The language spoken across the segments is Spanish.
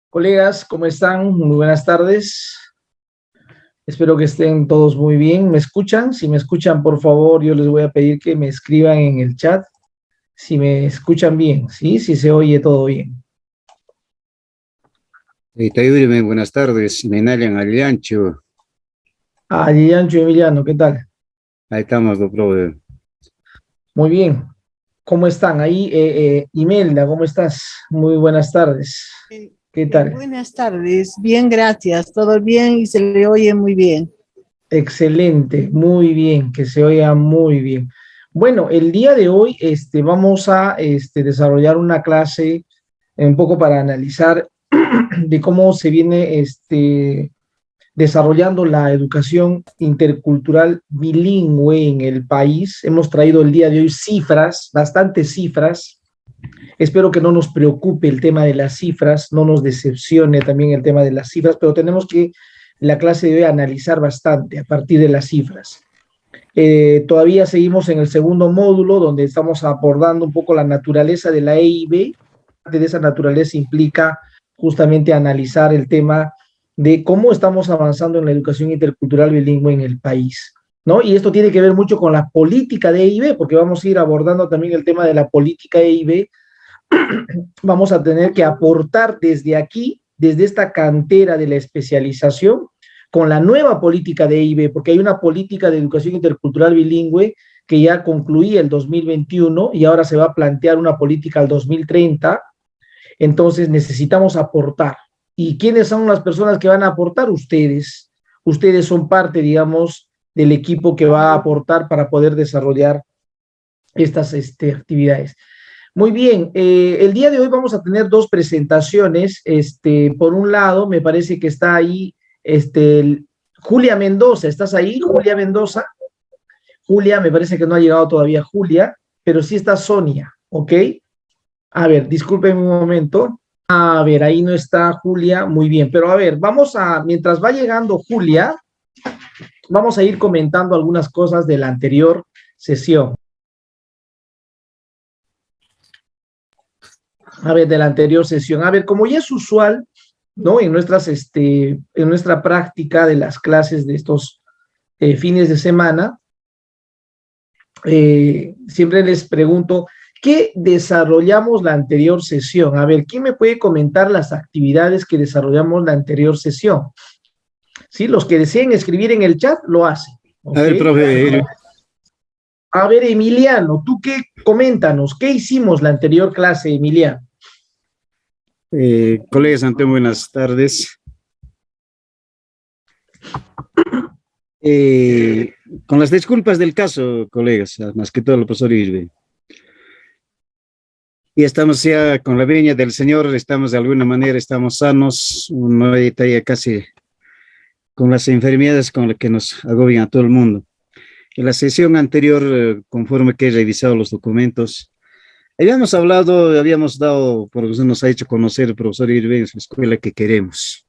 Colegas, ¿cómo están? Muy buenas tardes. Espero que estén todos muy bien. ¿Me escuchan? Si me escuchan, por favor, yo les voy a pedir que me escriban en el chat si me escuchan bien, ¿sí? Si se oye todo bien. Tayuri, buenas tardes. Menalian Aliancho. Ah, Yancho y Emiliano, ¿qué tal? Ahí estamos, doctor. Muy bien. ¿Cómo están? Ahí, Imelda, ¿cómo estás? Muy buenas tardes. ¿Qué tal? Buenas tardes, bien, gracias, todo bien y se le oye muy bien. Excelente, muy bien, que se oiga muy bien. Bueno, el día de hoy vamos a desarrollar una clase un poco para analizar de cómo se viene desarrollando la educación intercultural bilingüe en el país. Hemos traído el día de hoy cifras, bastantes cifras. Espero que no nos preocupe el tema de las cifras, no nos decepcione también el tema de las cifras, pero tenemos que la clase de hoy analizar bastante a partir de las cifras. Todavía seguimos en el segundo módulo donde estamos abordando un poco la naturaleza de la EIB. Parte de esa naturaleza implica justamente analizar el tema de cómo estamos avanzando en la educación intercultural bilingüe en el país, ¿no? Y esto tiene que ver mucho con la política de EIB, porque vamos a ir abordando también el tema de la política EIB. Vamos a tener que aportar desde aquí, desde esta cantera de la especialización, con la nueva política de EIB, porque hay una política de educación intercultural bilingüe que ya concluía el 2021 y ahora se va a plantear una política al 2030. Entonces necesitamos aportar. ¿Y quiénes son las personas que van a aportar? Ustedes. Ustedes son parte, digamos, del equipo que va a aportar para poder desarrollar estas actividades. Muy bien, el día de hoy vamos a tener dos presentaciones. Por un lado, me parece que está ahí Julia Mendoza. ¿Estás ahí, Julia Mendoza? Julia, me parece que no ha llegado todavía Julia, pero sí está Sonia, ¿ok? A ver, disculpen un momento. A ver, ahí no está Julia, muy bien. Pero a ver, mientras va llegando Julia, vamos a ir comentando algunas cosas de la anterior sesión. A ver, de la anterior sesión. A ver, como ya es usual, ¿no? En nuestra práctica de las clases de estos fines de semana, siempre les pregunto, ¿qué desarrollamos la anterior sesión? A ver, ¿quién me puede comentar las actividades que desarrollamos la anterior sesión? ¿Sí? Los que deseen escribir en el chat lo hacen. A ver, ¿Okay? profe. A ver, Emiliano, ¿tú qué? Coméntanos, ¿qué hicimos la anterior clase, Emiliano? Colegas, ante buenas tardes. Con las disculpas del caso, colegas, más que todo el profesor Irbe. Y estamos ya con la viña del Señor, estamos de alguna manera, estamos sanos, no hay ya casi con las enfermedades con las que nos agobian a todo el mundo. En la sesión anterior, conforme que he revisado los documentos, habíamos dado, por lo que nos ha hecho conocer el profesor Irbe, la escuela que queremos.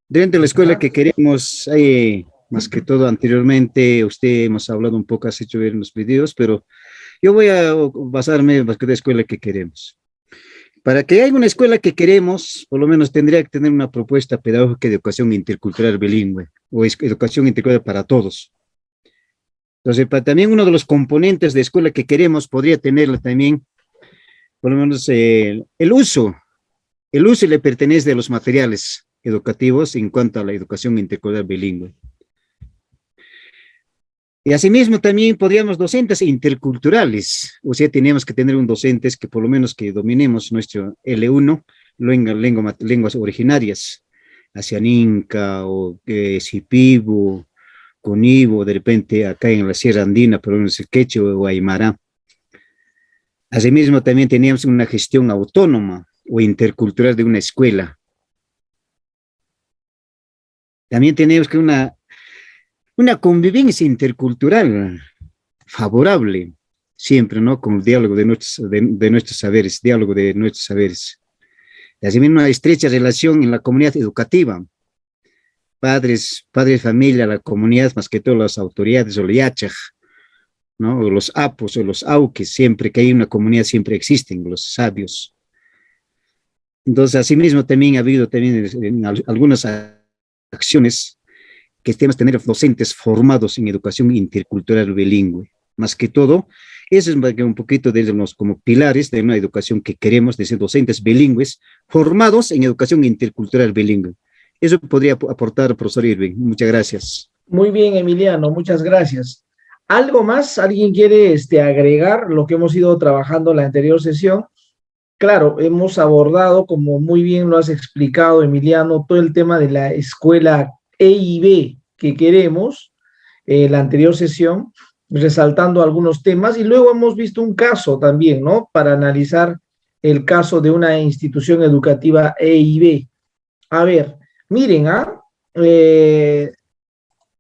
Dentro de la escuela que queremos, hay más que todo anteriormente, usted hemos hablado un poco, has hecho ver en los videos, pero yo voy a basarme en la escuela que queremos. Para que haya una escuela que queremos, por lo menos tendría que tener una propuesta pedagógica de educación intercultural bilingüe o educación intercultural para todos. Entonces, también uno de los componentes de escuela que queremos podría tenerla también, por lo menos el uso le pertenece a los materiales educativos en cuanto a la educación intercultural bilingüe. Y asimismo también podríamos docentes interculturales, o sea, tenemos que tener un docentes que por lo menos que dominemos nuestro L1, lenguas originarias, Asianinca o Sipibo, Conibo, de repente acá en la Sierra Andina, por lo menos el quechua o aymara. Asimismo también teníamos una gestión autónoma o intercultural de una escuela. También tenemos que una convivencia intercultural favorable, siempre, ¿no? Con el diálogo de nuestros saberes, diálogo de nuestros saberes. Y asimismo, una estrecha relación en la comunidad educativa, padres, familia, la comunidad, más que todo las autoridades o los yachaj, ¿no? O los apos o los auques, siempre que hay una comunidad siempre existen los sabios. Entonces, asimismo, también ha habido también algunas acciones que tenemos que tener docentes formados en educación intercultural bilingüe. Más que todo, eso es un poquito de los como pilares de una educación que queremos, de ser docentes bilingües formados en educación intercultural bilingüe. Eso podría aportar, profesor Irving. Muchas gracias. Muy bien, Emiliano, muchas gracias. ¿Algo más? ¿Alguien quiere agregar lo que hemos ido trabajando en la anterior sesión? Claro, hemos abordado, como muy bien lo has explicado, Emiliano, todo el tema de la escuela EIB que queremos en la anterior sesión, resaltando algunos temas, y luego hemos visto un caso también, ¿no? Para analizar el caso de una institución educativa EIB. A ver, miren,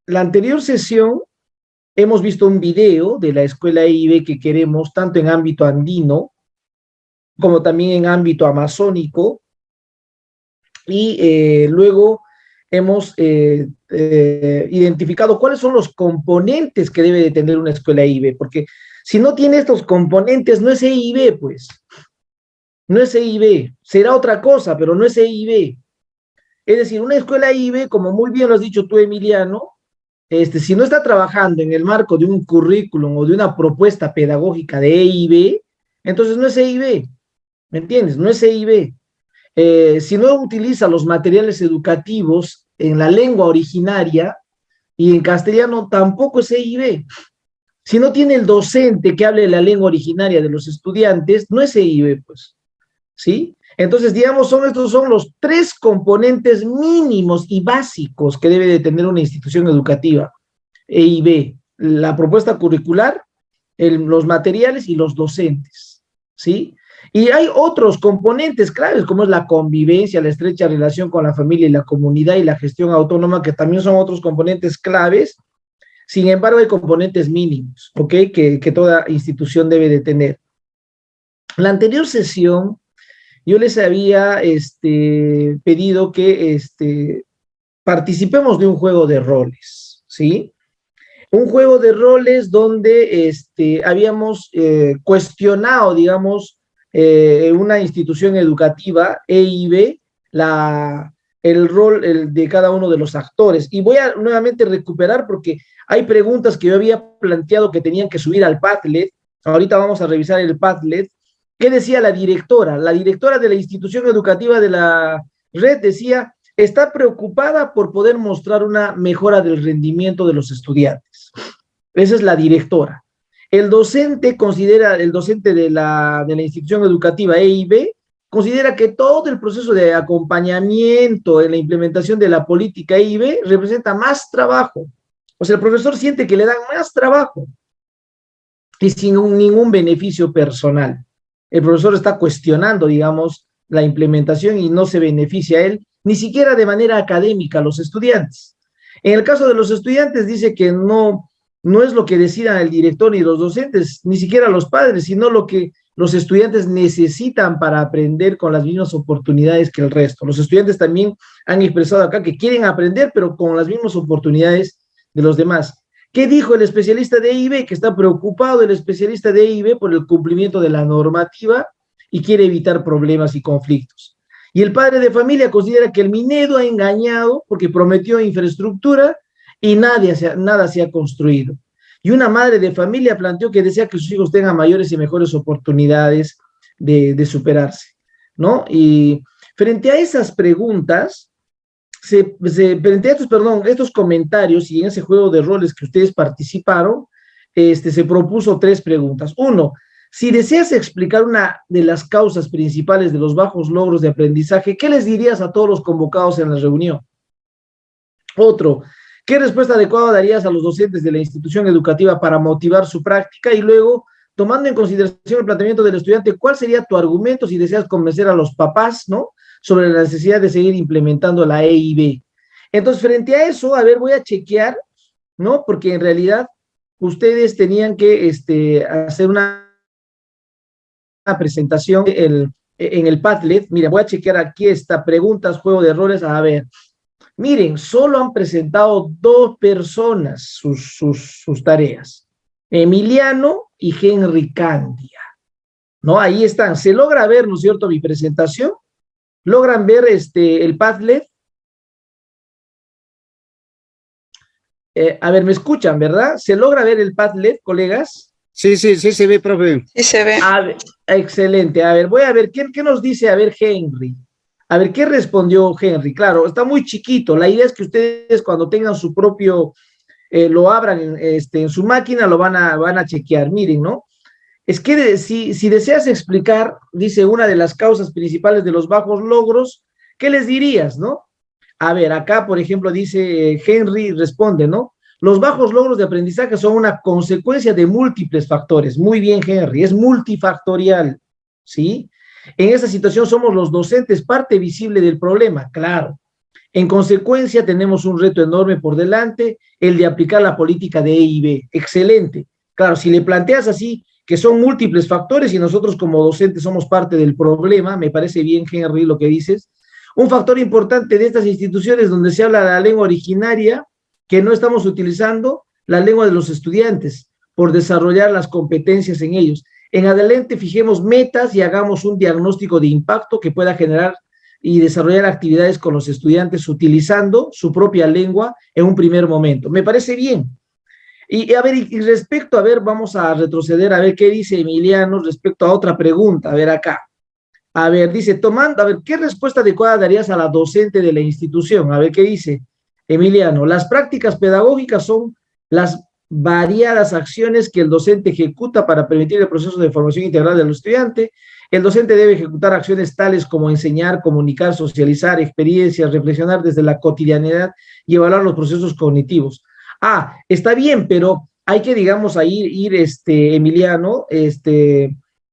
la anterior sesión hemos visto un video de la escuela EIB que queremos, tanto en ámbito andino, como también en ámbito amazónico, y luego hemos identificado cuáles son los componentes que debe de tener una escuela EIB, porque si no tiene estos componentes, no es EIB, pues. No es EIB, será otra cosa, pero no es EIB. Es decir, una escuela EIB, como muy bien lo has dicho tú, Emiliano, si no está trabajando en el marco de un currículum o de una propuesta pedagógica de EIB, entonces no es EIB. ¿Me entiendes? No es EIB. Si no utiliza los materiales educativos en la lengua originaria y en castellano, tampoco es EIB. Si no tiene el docente que hable la lengua originaria de los estudiantes, no es EIB, pues. ¿Sí? Entonces, digamos, estos son los tres componentes mínimos y básicos que debe de tener una institución educativa. EIB, la propuesta curricular, los materiales y los docentes. ¿Sí? Y hay otros componentes claves, como es la convivencia, la estrecha relación con la familia y la comunidad y la gestión autónoma, que también son otros componentes claves. Sin embargo, hay componentes mínimos, ¿ok? Que toda institución debe de tener. La anterior sesión, yo les había pedido que participemos de un juego de roles, ¿sí? Un juego de roles donde habíamos cuestionado, digamos, una institución educativa, EIB, el rol de cada uno de los actores. Y voy a nuevamente recuperar porque hay preguntas que yo había planteado que tenían que subir al Padlet. Ahorita vamos a revisar el Padlet. ¿Qué decía la directora? La directora de la institución educativa de la red decía, está preocupada por poder mostrar una mejora del rendimiento de los estudiantes. Esa es la directora. El docente de la institución educativa EIB, considera que todo el proceso de acompañamiento en la implementación de la política EIB representa más trabajo. O sea, el profesor siente que le dan más trabajo y sin ningún beneficio personal. El profesor está cuestionando, digamos, la implementación y no se beneficia a él, ni siquiera de manera académica a los estudiantes. En el caso de los estudiantes dice que no es lo que decidan el director ni los docentes, ni siquiera los padres, sino lo que los estudiantes necesitan para aprender con las mismas oportunidades que el resto. Los estudiantes también han expresado acá que quieren aprender, pero con las mismas oportunidades de los demás. ¿Qué dijo el especialista de EIB? Que está preocupado el especialista de EIB por el cumplimiento de la normativa y quiere evitar problemas y conflictos. Y el padre de familia considera que el Minedo ha engañado porque prometió infraestructura y nada se ha construido. Y una madre de familia planteó que desea que sus hijos tengan mayores y mejores oportunidades de superarse, ¿no? Y frente a esas preguntas, frente a estos comentarios y en ese juego de roles que ustedes participaron, se propuso tres preguntas. Uno, si deseas explicar una de las causas principales de los bajos logros de aprendizaje, ¿qué les dirías a todos los convocados en la reunión? Otro, ¿qué respuesta adecuada darías a los docentes de la institución educativa para motivar su práctica? Y luego, tomando en consideración el planteamiento del estudiante, ¿cuál sería tu argumento si deseas convencer a los papás, ¿no?, sobre la necesidad de seguir implementando la EIB? Entonces, frente a eso, a ver, voy a chequear, ¿no? Porque en realidad ustedes tenían que hacer una presentación en el Padlet. Mira, voy a chequear aquí preguntas, juego de roles, a ver. Miren, solo han presentado 2 personas sus tareas, Emiliano y Henry Candia, ¿no? Ahí están. ¿Se logra ver, no es cierto, mi presentación? ¿Logran ver el Padlet? A ver, me escuchan, ¿verdad? ¿Se logra ver el Padlet, colegas? Sí, sí, sí se ve, profe. Sí se ve. A ver, excelente. A ver, voy a ver, ¿qué nos dice? A ver, Henry. A ver, ¿qué respondió Henry? Claro, está muy chiquito. La idea es que ustedes cuando tengan su propio, lo abran en su máquina, lo van a chequear. Miren, ¿no? Es que si deseas explicar, dice, una de las causas principales de los bajos logros, ¿qué les dirías, no? A ver, acá, por ejemplo, dice Henry, responde, ¿no? Los bajos logros de aprendizaje son una consecuencia de múltiples factores. Muy bien, Henry, es multifactorial, ¿sí? En esta situación somos los docentes parte visible del problema, claro. En consecuencia, tenemos un reto enorme por delante, el de aplicar la política de E y B. Excelente. Claro, si le planteas así, que son múltiples factores y nosotros como docentes somos parte del problema, me parece bien, Henry, lo que dices. Un factor importante de estas instituciones donde se habla de la lengua originaria, que no estamos utilizando, la lengua de los estudiantes, por desarrollar las competencias en ellos. En adelante fijemos metas y hagamos un diagnóstico de impacto que pueda generar y desarrollar actividades con los estudiantes utilizando su propia lengua en un primer momento. Me parece bien. Y a ver, y respecto, a ver, vamos a retroceder a ver qué dice Emiliano respecto a otra pregunta. A ver acá. A ver, dice, tomando, a ver, ¿qué respuesta adecuada darías a la docente de la institución? A ver, ¿qué dice Emiliano? Las prácticas pedagógicas son las variadas acciones que el docente ejecuta para permitir el proceso de formación integral del estudiante. El docente debe ejecutar acciones tales como enseñar, comunicar, socializar, experiencias, reflexionar desde la cotidianidad y evaluar los procesos cognitivos. Ah, está bien, pero hay que, digamos, ir Emiliano,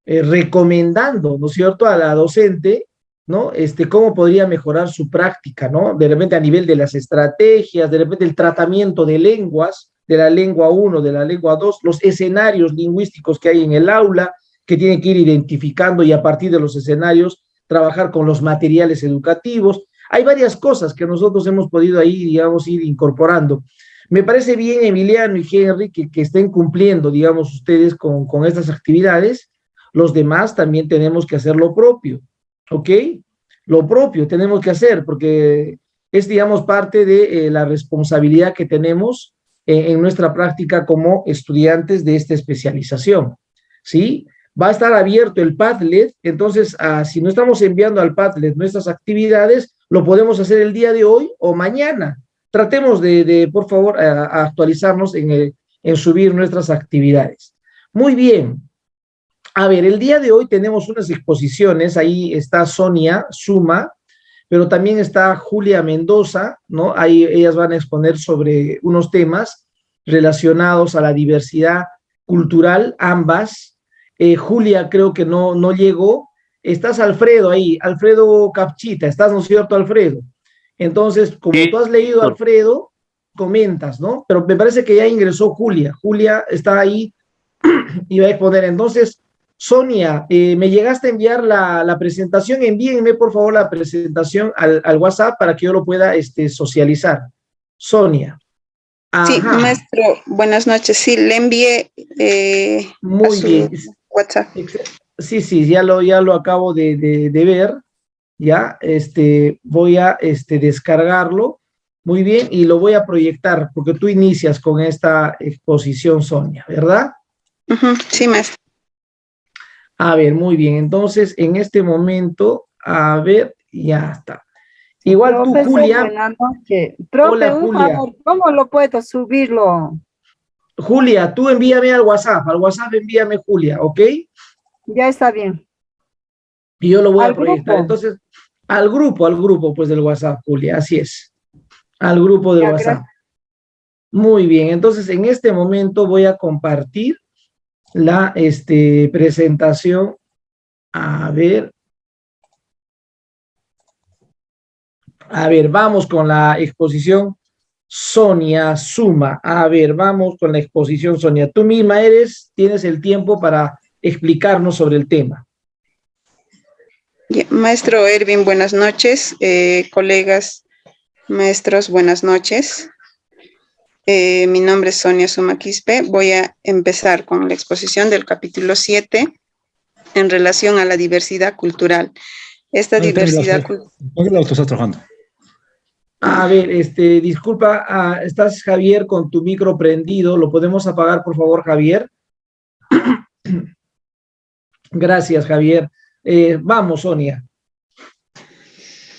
recomendando, ¿no es cierto?, a la docente, ¿no? Cómo podría mejorar su práctica, ¿no? De repente a nivel de las estrategias, de repente el tratamiento de lenguas, de la lengua 1, de la lengua 2, los escenarios lingüísticos que hay en el aula, que tienen que ir identificando y a partir de los escenarios trabajar con los materiales educativos. Hay varias cosas que nosotros hemos podido ahí, digamos, ir incorporando. Me parece bien, Emiliano y Henry, que estén cumpliendo, digamos, ustedes con estas actividades. Los demás también tenemos que hacer lo propio, ¿ok? Lo propio tenemos que hacer, porque es, digamos, parte de la responsabilidad que tenemos en nuestra práctica como estudiantes de esta especialización, ¿sí? Va a estar abierto el Padlet, entonces, si no estamos enviando al Padlet nuestras actividades, lo podemos hacer el día de hoy o mañana. Tratemos por favor, a actualizarnos en subir nuestras actividades. Muy bien. A ver, el día de hoy tenemos unas exposiciones, ahí está Sonia Suma, pero también está Julia Mendoza, ¿no? Ahí ellas van a exponer sobre unos temas relacionados a la diversidad cultural, ambas. Julia creo que no llegó. Estás Alfredo ahí, Alfredo Capchita, ¿estás, no es cierto, Alfredo? Entonces, como tú has leído, Alfredo, comentas, ¿no? Pero me parece que ya ingresó Julia. Julia está ahí y va a exponer. Entonces, Sonia, me llegaste a enviar la presentación. Envíenme, por favor, la presentación al WhatsApp para que yo lo pueda socializar. Sonia. Ajá. Sí, maestro, buenas noches. Sí, le envié muy bien. WhatsApp. Sí, ya lo acabo de ver. Ya, voy a descargarlo. Muy bien, y lo voy a proyectar, porque tú inicias con esta exposición, Sonia, ¿verdad? Sí, maestro. A ver, muy bien. Entonces, en este momento, a ver, ya está. Igual tú, Julia. Buenas noches. Profe, hola, Julia. Favor, ¿cómo lo puedo subirlo? Julia, tú envíame al WhatsApp envíame, Julia, ¿ok? Ya está bien. Y yo lo voy a proyectar. Entonces, al grupo, pues, del WhatsApp, Julia, así es. Al grupo del WhatsApp. Gracias. Muy bien, entonces, en este momento voy a compartir la presentación. A ver, vamos con la exposición Sonia Suma. A ver, vamos con la exposición Sonia. Tú misma tienes el tiempo para explicarnos sobre el tema. Maestro Erwin, buenas noches. Colegas, maestros, buenas noches. Mi nombre es Sonia Suma Quispe. Voy a empezar con la exposición del capítulo 7 en relación a la diversidad cultural. Esta No, tranquila diversidad usted. Tranquila, usted está trabajando. A ver, disculpa, estás Javier con tu micro prendido, ¿lo podemos apagar, por favor, Javier? Gracias, Javier. Vamos, Sonia.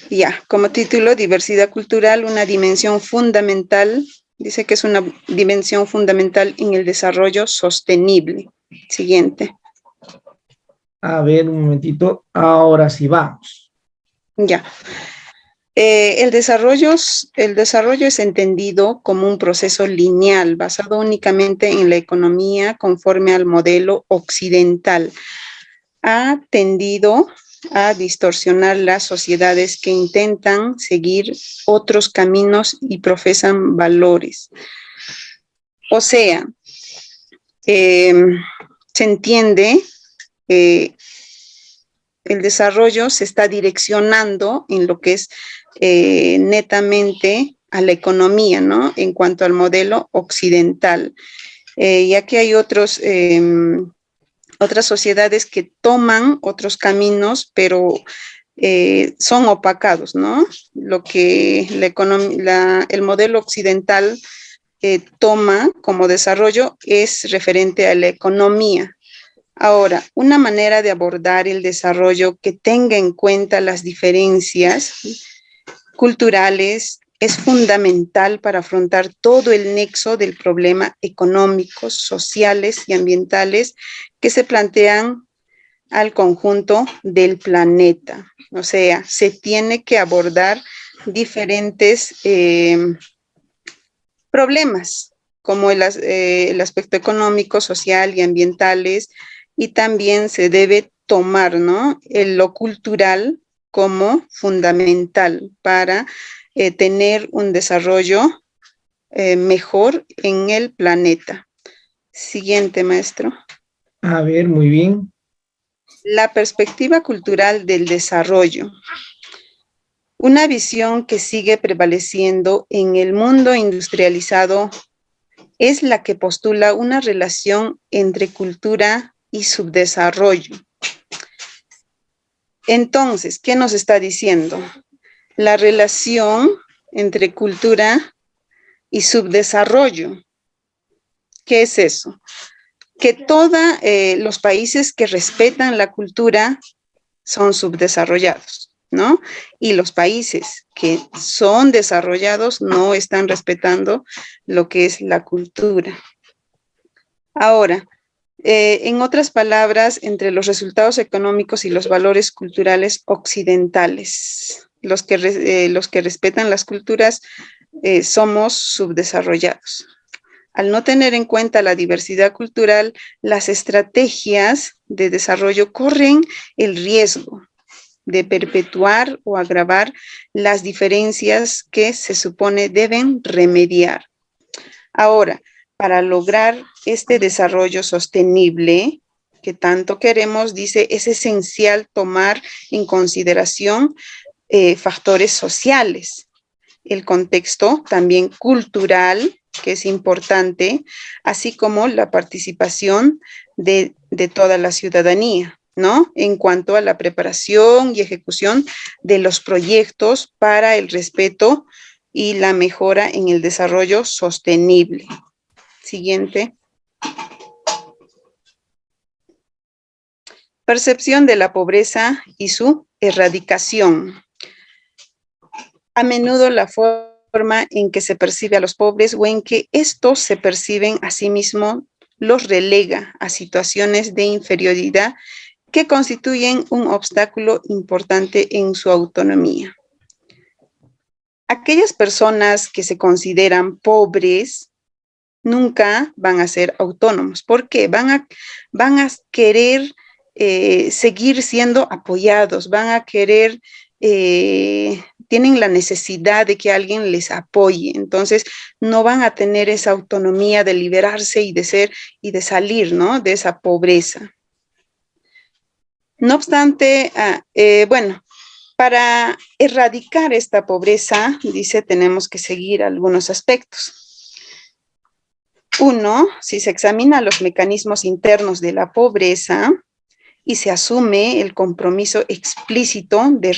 Ya, como título, diversidad cultural, una dimensión fundamental, dice que es una dimensión fundamental en el desarrollo sostenible. Siguiente. A ver, un momentito. Ahora sí, vamos. Ya. El desarrollo es entendido como un proceso lineal basado únicamente en la economía conforme al modelo occidental. Ha tendido a distorsionar las sociedades que intentan seguir otros caminos y profesan valores. O sea, se entiende el desarrollo se está direccionando en lo que es netamente a la economía, ¿no? En cuanto al modelo occidental. Ya que hay otras sociedades que toman otros caminos, pero son opacados, ¿no? Lo que el modelo occidental toma como desarrollo es referente a la economía. Ahora, una manera de abordar el desarrollo que tenga en cuenta las diferencias culturales es fundamental para afrontar todo el nexo del problema económicos, sociales y ambientales que se plantean al conjunto del planeta. O sea, se tiene que abordar diferentes problemas, como el aspecto económico, social y ambientales, y también se debe tomar, ¿no?, lo cultural como fundamental para tener un desarrollo mejor en el planeta. Siguiente, maestro. A ver, muy bien. La perspectiva cultural del desarrollo. Una visión que sigue prevaleciendo en el mundo industrializado es la que postula una relación entre cultura y subdesarrollo. Entonces, ¿qué nos está diciendo? La relación entre cultura y subdesarrollo. ¿Qué es eso? Que todos los países que respetan la cultura son subdesarrollados, ¿no? Y los países que son desarrollados no están respetando lo que es la cultura. Ahora, en otras palabras, entre los resultados económicos y los valores culturales occidentales, los que respetan las culturas, somos subdesarrollados. Al no tener en cuenta la diversidad cultural, las estrategias de desarrollo corren el riesgo de perpetuar o agravar las diferencias que se supone deben remediar. Ahora, para lograr este desarrollo sostenible que tanto queremos, dice, es esencial tomar en consideración factores sociales, el contexto también cultural, que es importante, así como la participación de toda la ciudadanía, ¿no? En cuanto a la preparación y ejecución de los proyectos para el respeto y la mejora en el desarrollo sostenible. Siguiente. Percepción de la pobreza y su erradicación. A menudo la forma en que se percibe a los pobres o en que estos se perciben a sí mismos los relega a situaciones de inferioridad que constituyen un obstáculo importante en su autonomía. Aquellas personas que se consideran pobres nunca van a ser autónomos. ¿Por qué? Van a querer seguir siendo apoyados, van a querer, tienen la necesidad de que alguien les apoye, entonces no van a tener esa autonomía de liberarse y de ser y de salir, ¿no?, de esa pobreza. No obstante, bueno, para erradicar esta pobreza, dice, tenemos que seguir algunos aspectos. Uno, si se examina los mecanismos internos de la pobreza, y se asume el compromiso explícito de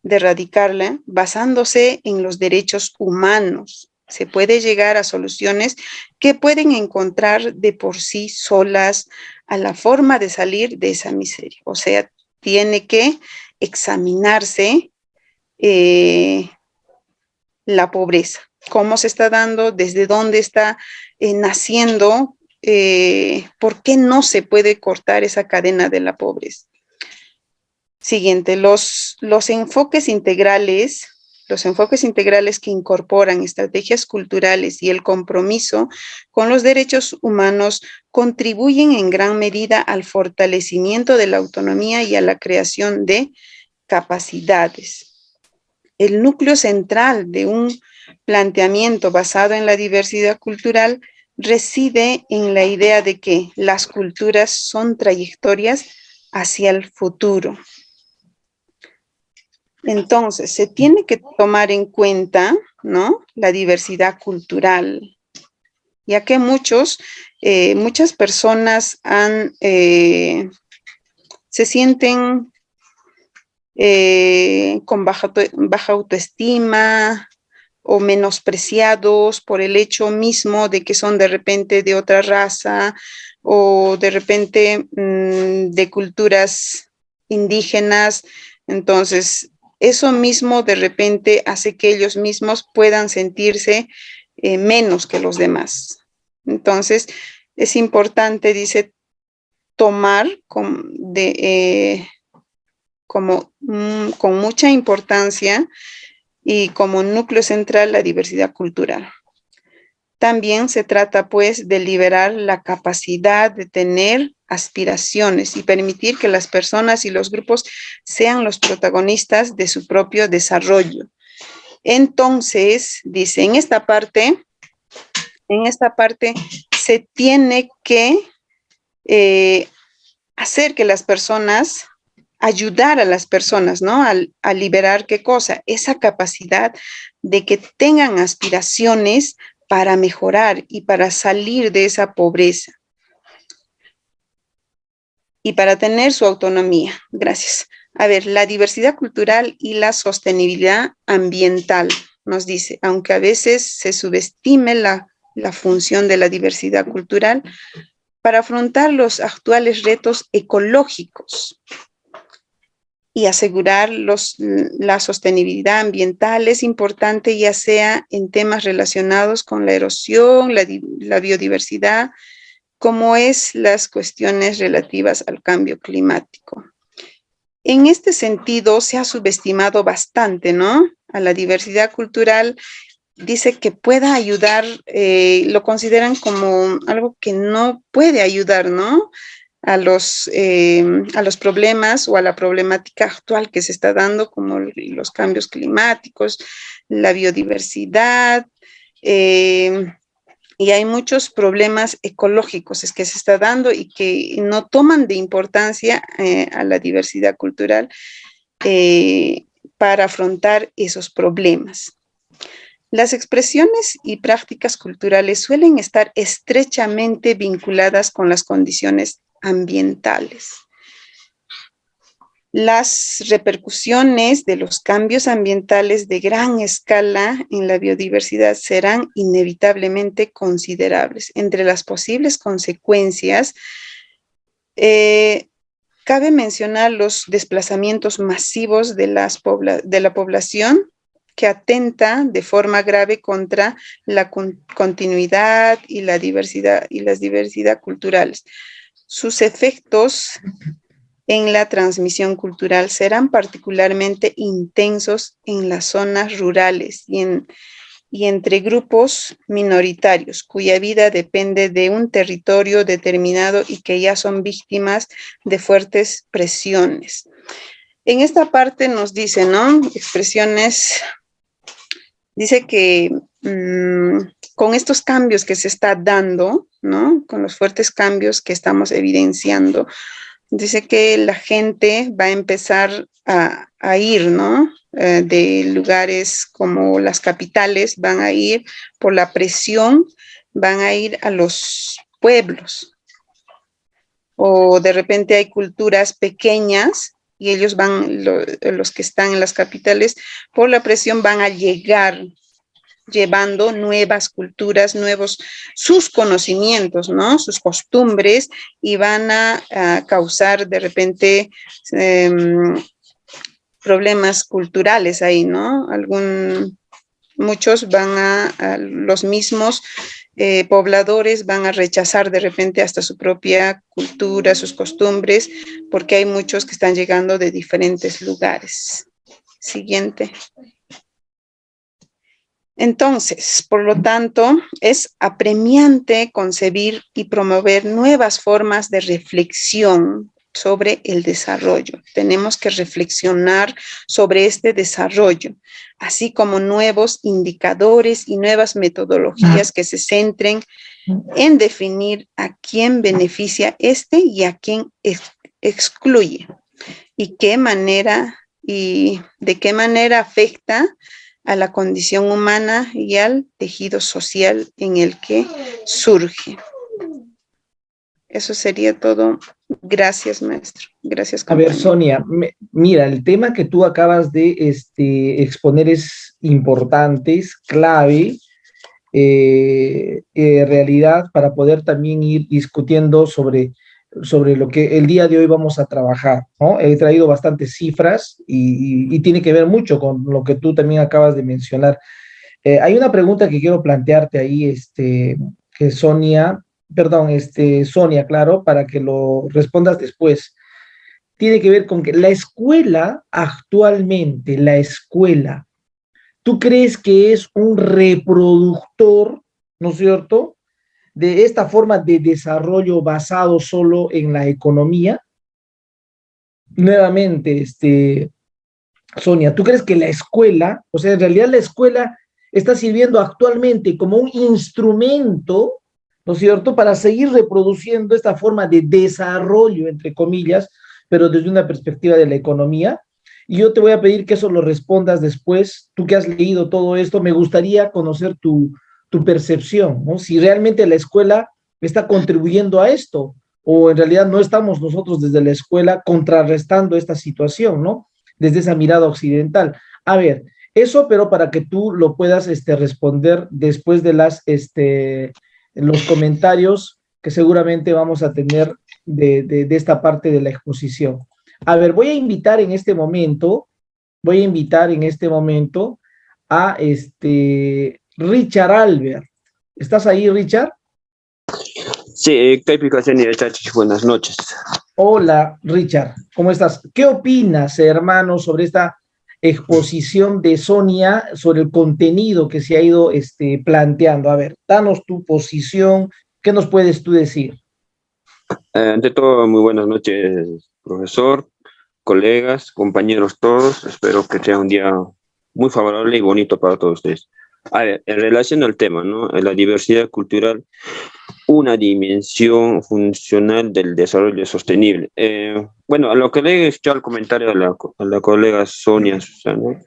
erradicarla basándose en los derechos humanos. Se puede llegar a soluciones que pueden encontrar de por sí solas a la forma de salir de esa miseria. O sea, tiene que examinarse la pobreza, cómo se está dando, desde dónde está naciendo, por qué no se puede cortar esa cadena de la pobreza. Siguiente, los enfoques integrales que incorporan estrategias culturales y el compromiso con los derechos humanos contribuyen en gran medida al fortalecimiento de la autonomía y a la creación de capacidades. El núcleo central de un planteamiento basado en la diversidad cultural reside en la idea de que las culturas son trayectorias hacia el futuro. Entonces, se tiene que tomar en cuenta, ¿no?, la diversidad cultural, ya que muchas personas se sienten con baja autoestima o menospreciados por el hecho mismo de que son de repente de otra raza o de repente de culturas indígenas. Entonces, eso mismo de repente hace que ellos mismos puedan sentirse menos que los demás. Entonces, es importante, dice, tomar con mucha importancia y como núcleo central la diversidad cultural. También se trata, pues, de liberar la capacidad de tener aspiraciones y permitir que las personas y los grupos sean los protagonistas de su propio desarrollo. Entonces, dice, en esta parte se tiene que hacer que las personas, ayudar a las personas, ¿no? A liberar, ¿qué cosa? Esa capacidad de que tengan aspiraciones para mejorar y para salir de esa pobreza y para tener su autonomía. Gracias. A ver, la diversidad cultural y la sostenibilidad ambiental, nos dice, aunque a veces se subestime la función de la diversidad cultural para afrontar los actuales retos ecológicos y asegurar la sostenibilidad ambiental es importante, ya sea en temas relacionados con la erosión, la biodiversidad, como es las cuestiones relativas al cambio climático. En este sentido, se ha subestimado bastante, ¿no?, a la diversidad cultural. Dice que pueda ayudar, lo consideran como algo que no puede ayudar, ¿no?, a los problemas o a la problemática actual que se está dando, como los cambios climáticos, la biodiversidad, y hay muchos problemas ecológicos que se está dando y que no toman de importancia a la diversidad cultural para afrontar esos problemas. Las expresiones y prácticas culturales suelen estar estrechamente vinculadas con las condiciones ambientales. Las repercusiones de los cambios ambientales de gran escala en la biodiversidad serán inevitablemente considerables. Entre las posibles consecuencias, cabe mencionar los desplazamientos masivos de la población, que atenta de forma grave contra la continuidad y la diversidad y las diversidades culturales. Sus efectos en la transmisión cultural serán particularmente intensos en las zonas rurales y entre grupos minoritarios, cuya vida depende de un territorio determinado y que ya son víctimas de fuertes presiones. En esta parte nos dice, ¿no?, expresiones, dice que con estos cambios que se está dando, ¿no?, con los fuertes cambios que estamos evidenciando, dice que la gente va a empezar a ir, ¿no?, de lugares como las capitales, van a ir por la presión, van a ir a los pueblos o de repente hay culturas pequeñas y ellos van, los que están en las capitales, por la presión van a llegar llevando nuevas culturas, sus conocimientos, ¿no? Sus costumbres, y van a causar de repente problemas culturales ahí, ¿no? Muchos los mismos pobladores van a rechazar de repente hasta su propia cultura, sus costumbres, porque hay muchos que están llegando de diferentes lugares. Siguiente. Entonces, por lo tanto, es apremiante concebir y promover nuevas formas de reflexión sobre el desarrollo. Tenemos que reflexionar sobre este desarrollo, así como nuevos indicadores y nuevas metodologías que se centren en definir a quién beneficia y a quién excluye, y de qué manera afecta a la condición humana y al tejido social en el que surge. Eso sería todo. Gracias, maestro. Gracias, compañero. A ver, Sonia, mira, el tema que tú acabas de exponer es importante, es clave, realidad, para poder también ir discutiendo sobre lo que el día de hoy vamos a trabajar, ¿no? He traído bastantes cifras y tiene que ver mucho con lo que tú también acabas de mencionar. Hay una pregunta que quiero plantearte ahí, que Sonia, claro, para que lo respondas después. Tiene que ver con que la escuela actualmente, ¿tú crees que es un reproductor, ¿no es cierto?, de esta forma de desarrollo basado solo en la economía? Nuevamente, Sonia, ¿tú crees que la escuela, o sea, en realidad la escuela está sirviendo actualmente como un instrumento, ¿no es cierto?, para seguir reproduciendo esta forma de desarrollo, entre comillas, pero desde una perspectiva de la economía? Y yo te voy a pedir que eso lo respondas después. Tú que has leído todo esto, me gustaría conocer tu percepción, ¿no? Si realmente la escuela está contribuyendo a esto, o en realidad no estamos nosotros desde la escuela contrarrestando esta situación, ¿no?, desde esa mirada occidental. A ver, eso, pero para que tú lo puedas responder después de los comentarios que seguramente vamos a tener de esta parte de la exposición. A ver, voy a invitar en este momento a Richard Albert. ¿Estás ahí, Richard? Sí, buenas noches. Hola, Richard, ¿cómo estás? ¿Qué opinas, hermano, sobre esta exposición de Sonia, sobre el contenido que se ha ido planteando? A ver, danos tu posición, ¿qué nos puedes tú decir? Ante todo, muy buenas noches, profesor, colegas, compañeros todos. Espero que sea un día muy favorable y bonito para todos ustedes. A ver, en relación al tema, ¿no? La diversidad cultural, una dimensión funcional del desarrollo sostenible. Bueno, a lo que le he escuchado el comentario a la colega Sonia Susana,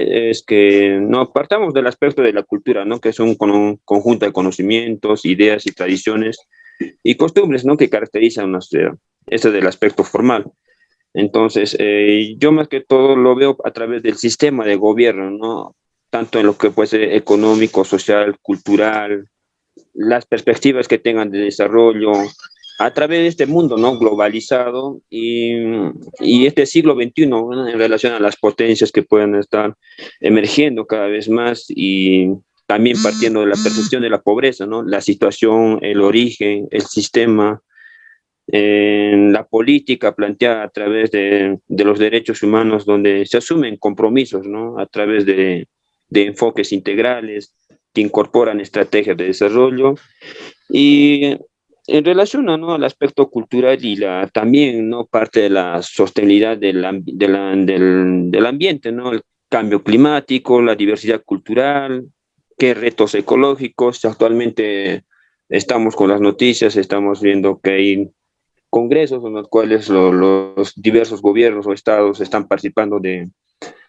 es que no partamos del aspecto de la cultura, ¿no?, que es un conjunto de conocimientos, ideas y tradiciones y costumbres, ¿no?, que caracterizan a una sociedad. Ese es el aspecto formal. Entonces, yo más que todo lo veo a través del sistema de gobierno, ¿no?, tanto en lo que puede ser económico, social, cultural, las perspectivas que tengan de desarrollo a través de este mundo, ¿no?, globalizado, y este siglo XXI, ¿no?, en relación a las potencias que puedan estar emergiendo cada vez más, y también partiendo de la percepción de la pobreza, ¿no?, la situación, el origen, el sistema, la política planteada a través de los derechos humanos, donde se asumen compromisos, ¿no?, a través de enfoques integrales que incorporan estrategias de desarrollo. Y en relación, ¿no?, al aspecto cultural y también, ¿no?, parte de la sostenibilidad del ambiente, ¿no?, el cambio climático, la diversidad cultural, qué retos ecológicos. Actualmente estamos con las noticias, estamos viendo que hay congresos en los cuales los diversos gobiernos o estados están participando de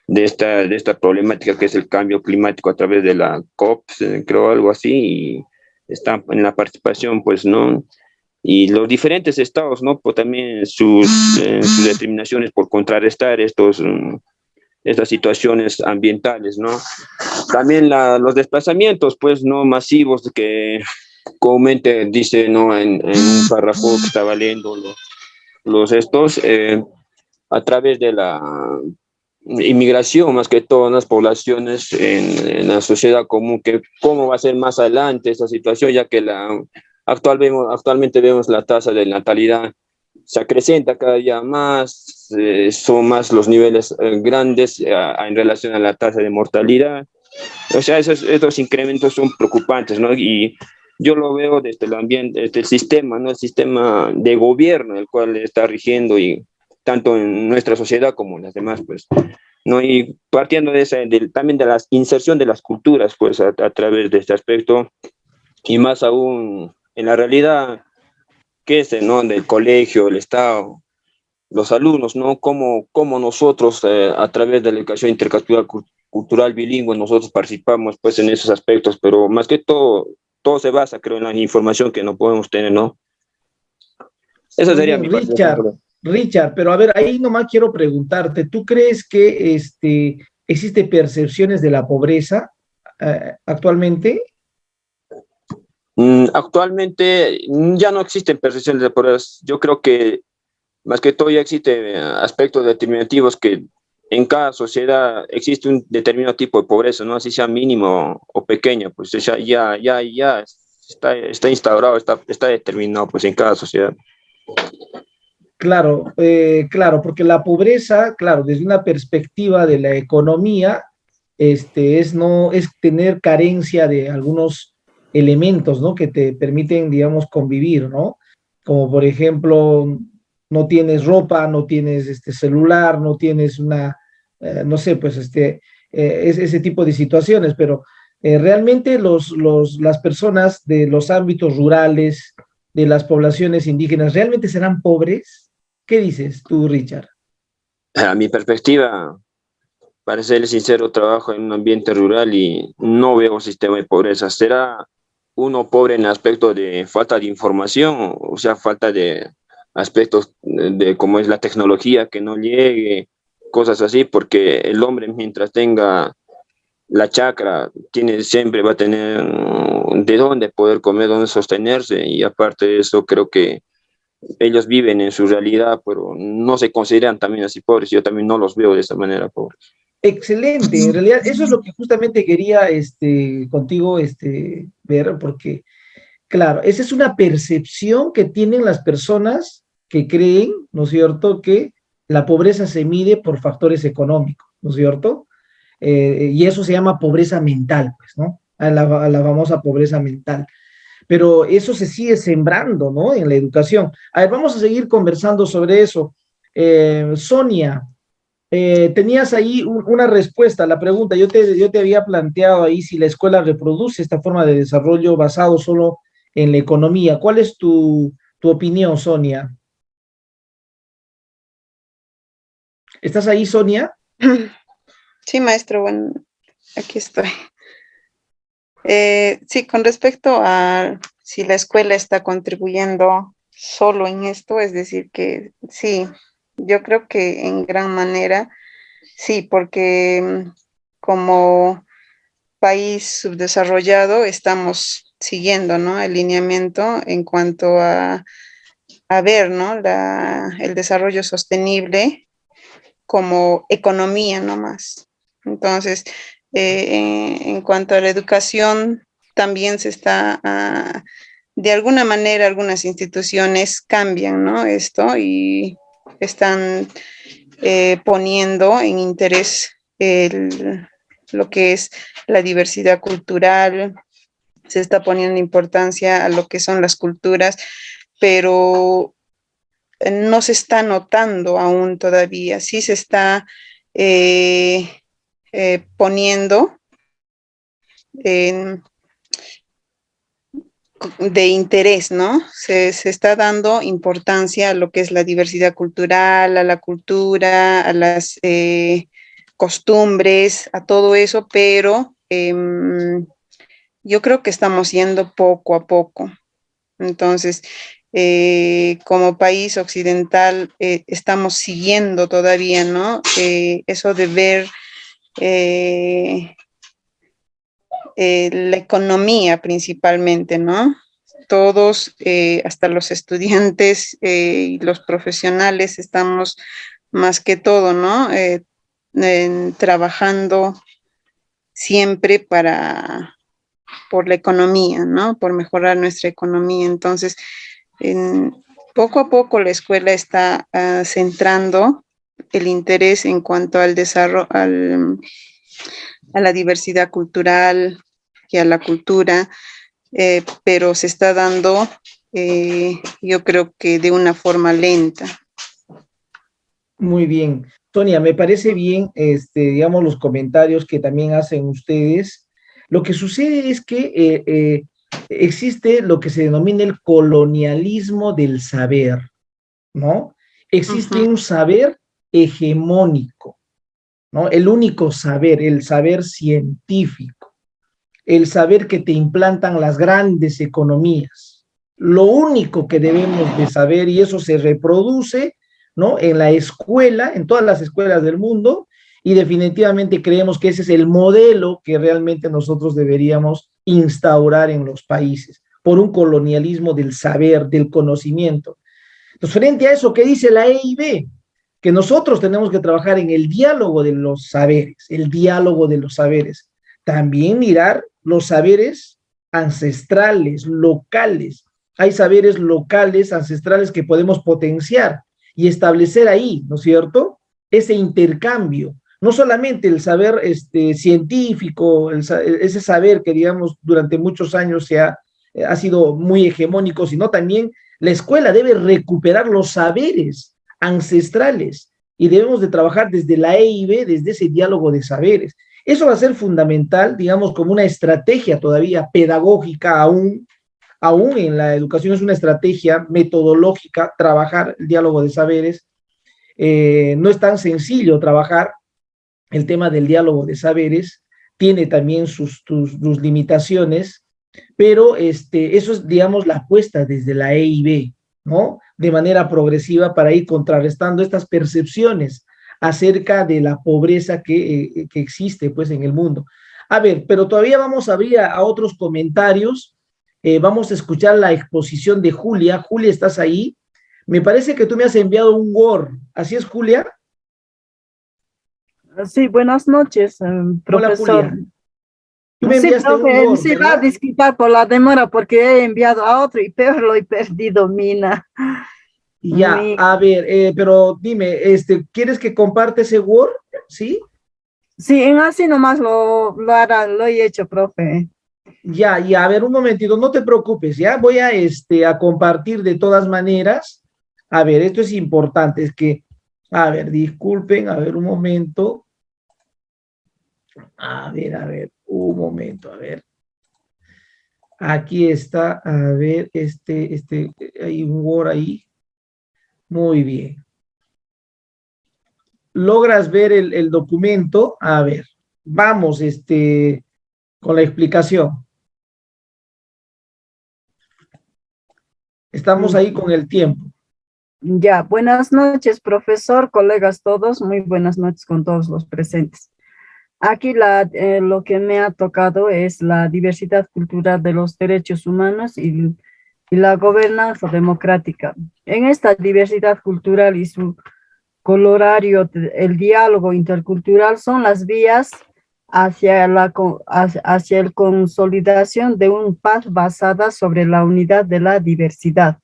esta problemática que es el cambio climático a través de la COP, creo, algo así, y están en la participación, pues, ¿no?, y los diferentes estados, ¿no? Pues también sus determinaciones por contrarrestar estas situaciones ambientales, ¿no? También los desplazamientos, pues, no masivos que comúnmente dice, ¿no? En un párrafo que estaba leyendo los estos, a través de la inmigración, más que todo en las poblaciones, en la sociedad común, que cómo va a ser más adelante esta situación, ya que actualmente vemos la tasa de natalidad se acrecenta cada día más, son más los niveles grandes en relación a la tasa de mortalidad. O sea, esos incrementos son preocupantes, ¿no? Y yo lo veo desde el ambiente, desde el sistema, ¿no? El sistema de gobierno, el cual está rigiendo y tanto en nuestra sociedad como en las demás, pues, ¿no? Y partiendo también de la inserción de las culturas, pues, a través de este aspecto, y más aún en la realidad que es, ¿no? Del colegio, el Estado, los alumnos, ¿no? Cómo nosotros, a través de la educación intercultural, cultural bilingüe, nosotros participamos, pues, en esos aspectos, pero más que todo se basa, creo, en la información que no podemos tener, ¿no? Esa Muy sería bien, mi participación. Richard, pero a ver, ahí nomás quiero preguntarte, ¿tú crees que existe percepciones de la pobreza actualmente? Actualmente ya no existen percepciones de pobreza. Yo creo que más que todo ya existen aspectos determinativos que en cada sociedad existe un determinado tipo de pobreza, no así sea mínimo o pequeño, pues ya está instaurado, está determinado, pues, en cada sociedad. Claro, claro, porque la pobreza, claro, desde una perspectiva de la economía, no, es tener carencia de algunos elementos, ¿no? Que te permiten, digamos, convivir, ¿no? Como por ejemplo, no tienes ropa, no tienes celular, no tienes no sé, pues es ese tipo de situaciones, pero realmente las personas de los ámbitos rurales, de las poblaciones indígenas, ¿realmente serán pobres? ¿Qué dices tú, Richard? A mi perspectiva, para ser sincero, trabajo en un ambiente rural y no veo un sistema de pobreza. ¿Será uno pobre en el aspecto de falta de información, o sea, falta de aspectos de cómo es la tecnología que no llegue, cosas así? Porque el hombre, mientras tenga la chacra, siempre va a tener de dónde poder comer, dónde sostenerse, y aparte de eso, creo que ellos viven en su realidad, pero no se consideran también así pobres. Yo también no los veo de esa manera pobres. Excelente, en realidad eso es lo que justamente quería contigo ver, porque claro, esa es una percepción que tienen las personas que creen, ¿no es cierto?, que la pobreza se mide por factores económicos, ¿no es cierto? Y eso se llama pobreza mental, pues, ¿no? A la famosa pobreza mental. Pero eso se sigue sembrando, ¿no? En la educación. A ver, vamos a seguir conversando sobre eso. Sonia, tenías ahí una respuesta a la pregunta. Yo te había planteado ahí si la escuela reproduce esta forma de desarrollo basado solo en la economía. ¿Cuál es tu opinión, Sonia? ¿Estás ahí, Sonia? Sí, maestro, bueno, aquí estoy. Sí, con respecto a si la escuela está contribuyendo solo en esto, es decir, que sí, yo creo que en gran manera sí, porque como país subdesarrollado estamos siguiendo, ¿no? El lineamiento en cuanto a ver, ¿no? El desarrollo sostenible como economía nomás. Entonces, en cuanto a la educación, también se está, de alguna manera, algunas instituciones cambian, ¿no? Esto y están poniendo en interés lo que es la diversidad cultural, se está poniendo importancia a lo que son las culturas, pero no se está notando aún todavía, sí se está eh, poniendo en, de interés, ¿no? Se está dando importancia a lo que es la diversidad cultural, a la cultura, a las costumbres, a todo eso, pero yo creo que estamos yendo poco a poco. Entonces, como país occidental estamos siguiendo todavía, ¿no? Eso de ver la economía principalmente, ¿no? Todos, hasta los estudiantes y los profesionales, estamos más que todo, ¿no? Trabajando siempre por la economía, ¿no? Por mejorar nuestra economía. Entonces, poco a poco la escuela está centrando el interés en cuanto al desarrollo, a la diversidad cultural y a la cultura, pero se está dando, yo creo que de una forma lenta. Muy bien. Sonia, me parece bien, digamos, los comentarios que también hacen ustedes. Lo que sucede es que existe lo que se denomina el colonialismo del saber, ¿no? Existe un saber hegemónico, ¿no? El único saber, el saber científico, el saber que te implantan las grandes economías. Lo único que debemos de saber, y eso se reproduce, ¿no? En la escuela, en todas las escuelas del mundo, y definitivamente creemos que ese es el modelo que realmente nosotros deberíamos instaurar en los países, por un colonialismo del saber, del conocimiento. Entonces, frente a eso, ¿qué dice la EIB? Que nosotros tenemos que trabajar en el diálogo de los saberes, el diálogo de los saberes. También mirar los saberes ancestrales, locales. Hay saberes locales, ancestrales que podemos potenciar y establecer ahí, ¿no es cierto? Ese intercambio. No solamente el saber científico, ese saber que, digamos, durante muchos años ha sido muy hegemónico, sino también la escuela debe recuperar los saberes ancestrales y debemos de trabajar desde la EIB, desde ese diálogo de saberes. Eso va a ser fundamental, digamos, como una estrategia todavía pedagógica aún en la educación es una estrategia metodológica trabajar el diálogo de saberes. No es tan sencillo trabajar el tema del diálogo de saberes, tiene también sus limitaciones, pero eso es, digamos, la apuesta desde la EIB, ¿no? De manera progresiva para ir contrarrestando estas percepciones acerca de la pobreza que existe, pues, en el mundo. A ver, pero todavía vamos a abrir a otros comentarios. Vamos a escuchar la exposición de Julia. Julia, ¿estás ahí? Me parece que tú me has enviado un Word. ¿Así es, Julia? Sí, buenas noches, Hola, profesor. Julia. Tú me Sí, enviaste un profe, Word, sí va a ¿verdad? disculpar por la demora porque he enviado a otro y peor lo he perdido, Mina. Ya, a ver, pero dime, ¿quieres que comparte ese Word? ¿Sí? Sí, en así nomás lo he hecho, profe. Ya, a ver, un momentito, no te preocupes, ya voy a compartir de todas maneras. A ver, esto es importante, es que, a ver, disculpen, a ver, un momento. A ver, un momento, a ver. Aquí está, a ver, hay un Word ahí. Muy bien. ¿Logras ver el documento? A ver, vamos, con la explicación. Estamos ahí con el tiempo. Ya, buenas noches, profesor, colegas todos, muy buenas noches con todos los presentes. Aquí lo que me ha tocado es la diversidad cultural de los derechos humanos y la gobernanza democrática. En esta diversidad cultural y su colorario, el diálogo intercultural son las vías hacia la consolidación de un paz basada sobre la unidad de la diversidad.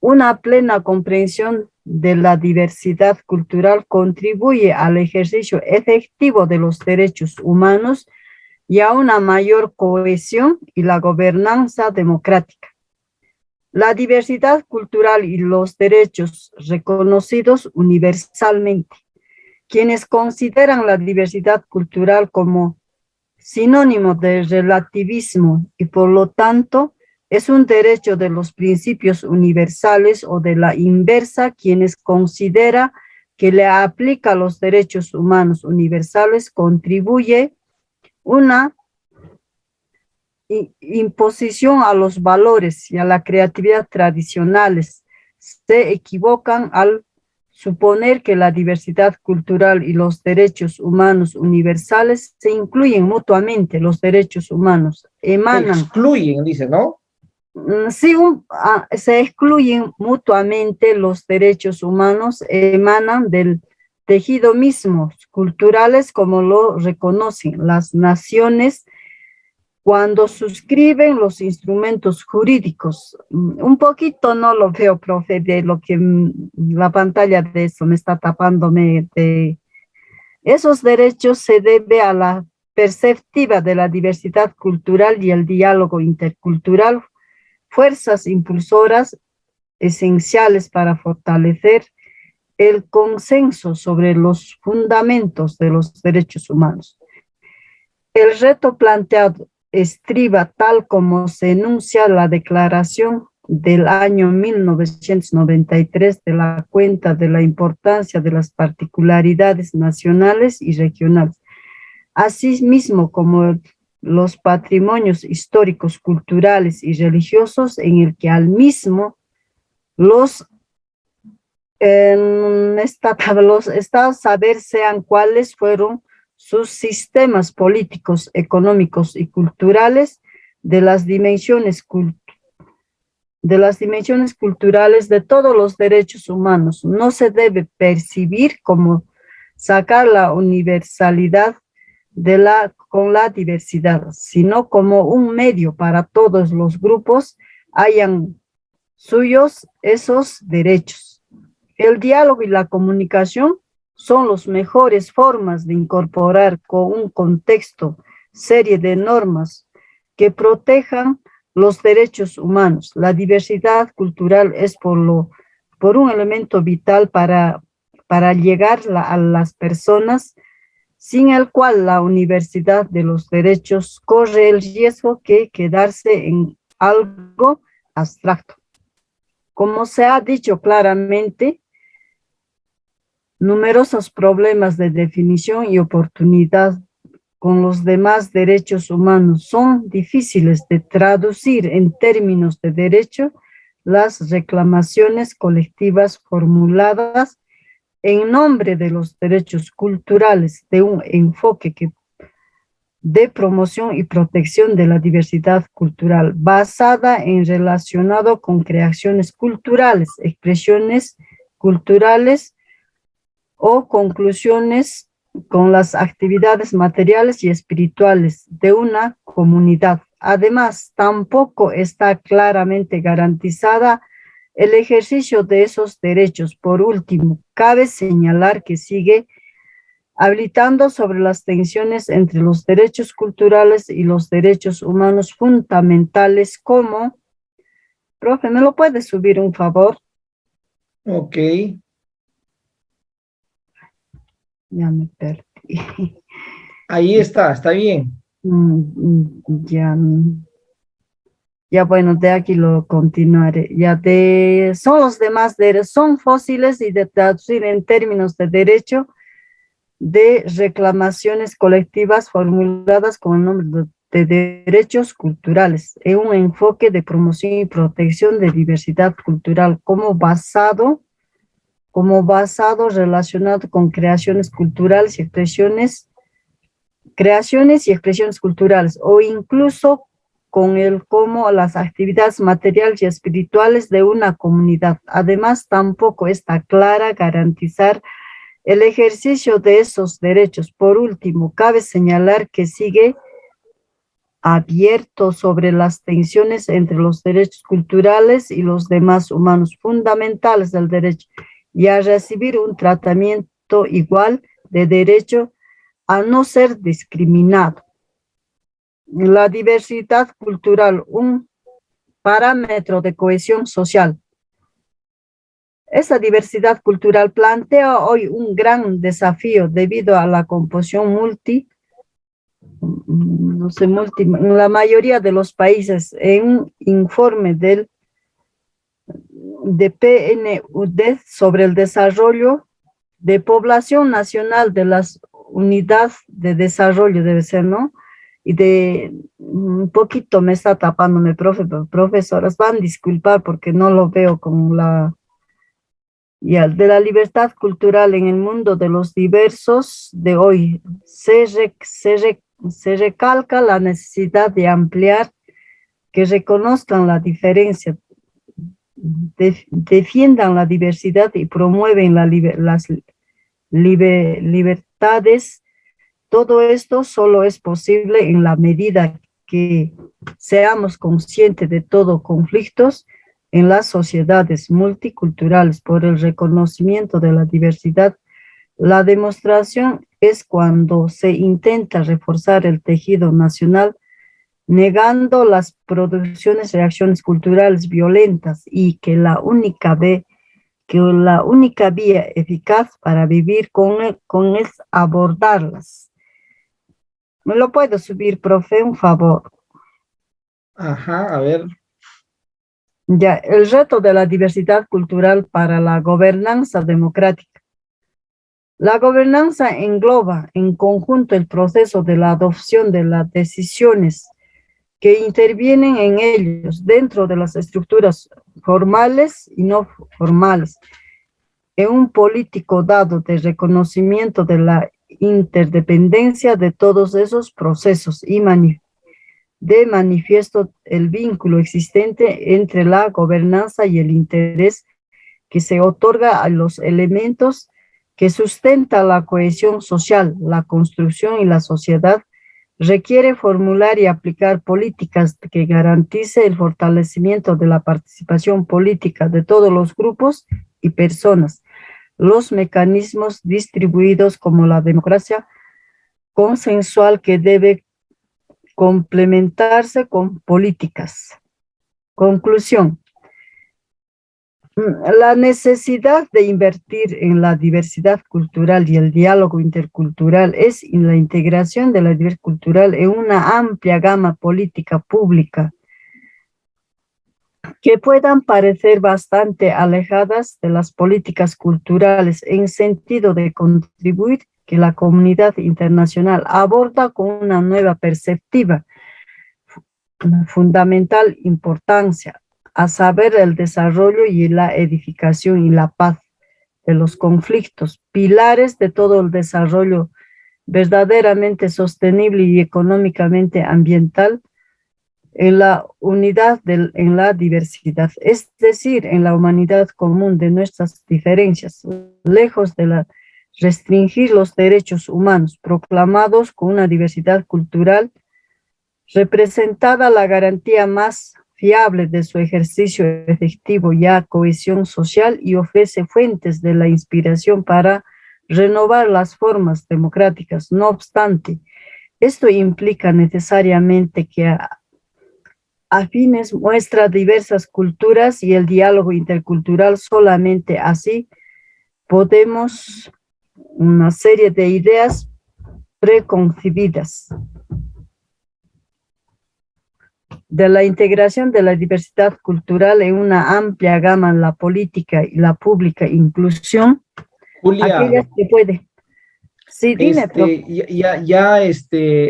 Una plena comprensión de la diversidad cultural contribuye al ejercicio efectivo de los derechos humanos y a una mayor cohesión y la gobernanza democrática. La diversidad cultural y los derechos reconocidos universalmente. Quienes consideran la diversidad cultural como sinónimo de relativismo y por lo tanto es un derecho de los principios universales o de la inversa, quienes considera que le aplica a los derechos humanos universales contribuye una imposición a los valores y a la creatividad tradicionales. Se equivocan al suponer que la diversidad cultural y los derechos humanos universales se incluyen mutuamente. Los derechos humanos Se emanan, excluyen, dice, ¿no? sí, se excluyen mutuamente. Los derechos humanos emanan del tejido mismo, culturales, como lo reconocen las naciones cuando suscriben los instrumentos jurídicos. Un poquito no lo veo, profe, de lo que la pantalla de eso me está tapándome. De esos derechos se debe a la perspectiva de la diversidad cultural y el diálogo intercultural, fuerzas impulsoras esenciales para fortalecer el consenso sobre los fundamentos de los derechos humanos. El reto planteado estriba, tal como se enuncia la declaración del año 1993 de la cuenta de la importancia de las particularidades nacionales y regionales, asimismo como los patrimonios históricos, culturales y religiosos, en el que al mismo los estados saber sean cuáles fueron sus sistemas políticos, económicos y culturales, de las dimensiones culturales de todos los derechos humanos. No se debe percibir como sacar la universalidad con la diversidad, sino como un medio para todos los grupos hayan suyos esos derechos. El diálogo y la comunicación son las mejores formas de incorporar con un contexto serie de normas que protejan los derechos humanos. La diversidad cultural es por un elemento vital para llegar a las personas, sin el cual la universalidad de los derechos corre el riesgo de quedarse en algo abstracto. Como se ha dicho claramente, numerosos problemas de definición y oportunidad con los demás derechos humanos son difíciles de traducir en términos de derecho. Las reclamaciones colectivas formuladas en nombre de los derechos culturales de un enfoque de promoción y protección de la diversidad cultural basada en relacionado con creaciones culturales, expresiones culturales o conclusiones con las actividades materiales y espirituales de una comunidad. Además, tampoco está claramente garantizada el ejercicio de esos derechos. Por último, cabe señalar que sigue habilitando sobre las tensiones entre los derechos culturales y los derechos humanos fundamentales como... Profe, ¿me lo puede subir un favor? Ok. Ya me perdí. Ahí está bien. Ya bueno, de aquí lo continuaré. Son los demás derechos, son fósiles y de traducir en términos de derecho de reclamaciones colectivas formuladas con el nombre de derechos culturales, en un enfoque de promoción y protección de diversidad cultural como basado relacionado con creaciones culturales y expresiones culturales, o incluso con como las actividades materiales y espirituales de una comunidad. Además, tampoco está clara garantizar el ejercicio de esos derechos. Por último, cabe señalar que sigue abierto sobre las tensiones entre los derechos culturales y los demás humanos fundamentales del derecho, y a recibir un tratamiento igual de derecho a no ser discriminado. La diversidad cultural, un parámetro de cohesión social. Esa diversidad cultural plantea hoy un gran desafío debido a la composición en la mayoría de los países. En un informe de PNUD sobre el desarrollo de población nacional de las unidades de desarrollo, debe ser, ¿no? y de un poquito me está tapándome, profesoras, van a disculpar porque no lo veo con la, ya, de la libertad cultural en el mundo de los diversos de hoy. Se recalca la necesidad de ampliar, que reconozcan la diferencia, defiendan la diversidad y promueven las libertades. Todo esto solo es posible en la medida que seamos conscientes de todos conflictos en las sociedades multiculturales por el reconocimiento de la diversidad. La demostración es cuando se intenta reforzar el tejido nacional, negando las producciones, reacciones culturales violentas y que la única vía eficaz para vivir con es abordarlas. ¿Me lo puedo subir, profe? Un favor. Ajá, a ver. Ya, el reto de la diversidad cultural para la gobernanza democrática. La gobernanza engloba en conjunto el proceso de la adopción de las decisiones que intervienen en ellos dentro de las estructuras formales y no formales, en un político dado de reconocimiento de la interdependencia de todos esos procesos y de manifiesto el vínculo existente entre la gobernanza y el interés que se otorga a los elementos que sustenta la cohesión social, la construcción y la sociedad, requiere formular y aplicar políticas que garantice el fortalecimiento de la participación política de todos los grupos y personas, los mecanismos distribuidos como la democracia consensual que debe complementarse con políticas. Conclusión. La necesidad de invertir en la diversidad cultural y el diálogo intercultural es en la integración de la diversidad cultural en una amplia gama política pública que puedan parecer bastante alejadas de las políticas culturales en sentido de contribuir que la comunidad internacional aborda con una nueva perspectiva, fundamental importancia, a saber el desarrollo y la edificación y la paz de los conflictos, pilares de todo el desarrollo verdaderamente sostenible y económicamente ambiental, en la unidad, en la diversidad, es decir, en la humanidad común de nuestras diferencias, lejos de restringir los derechos humanos proclamados con una diversidad cultural, representada la garantía más fiable de su ejercicio efectivo y a cohesión social y ofrece fuentes de la inspiración para renovar las formas democráticas. No obstante, esto implica necesariamente que afines muestra diversas culturas y el diálogo intercultural, solamente así podemos una serie de ideas preconcebidas de la integración de la diversidad cultural en una amplia gama en la política y la pública inclusión, Julia, aquellas que puede. Sí, dime,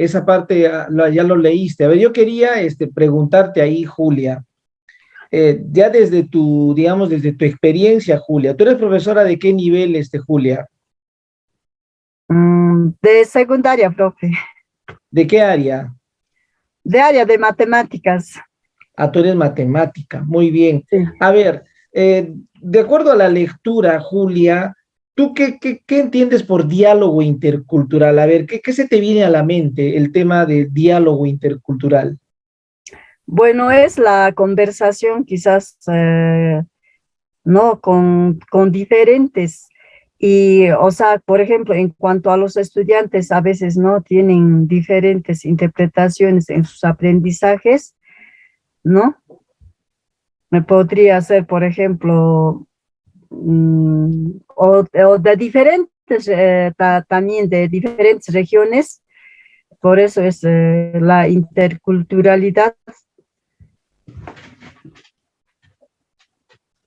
esa parte ya lo leíste. A ver, yo quería preguntarte ahí, Julia, ya desde tu, digamos, desde tu experiencia, Julia, ¿tú eres profesora de qué nivel, Julia? de secundaria, profe. ¿De qué área? De área de matemáticas. Ah, tú eres matemática, muy bien. Sí. A ver, de acuerdo a la lectura, Julia, ¿tú qué entiendes por diálogo intercultural? A ver, ¿qué se te viene a la mente el tema de diálogo intercultural? Bueno, es la conversación quizás, ¿no? Con diferentes. Y, o sea, por ejemplo, en cuanto a los estudiantes, a veces no tienen diferentes interpretaciones en sus aprendizajes, ¿no? Me podría ser, por ejemplo, o de diferentes, también de diferentes regiones, por eso es la interculturalidad.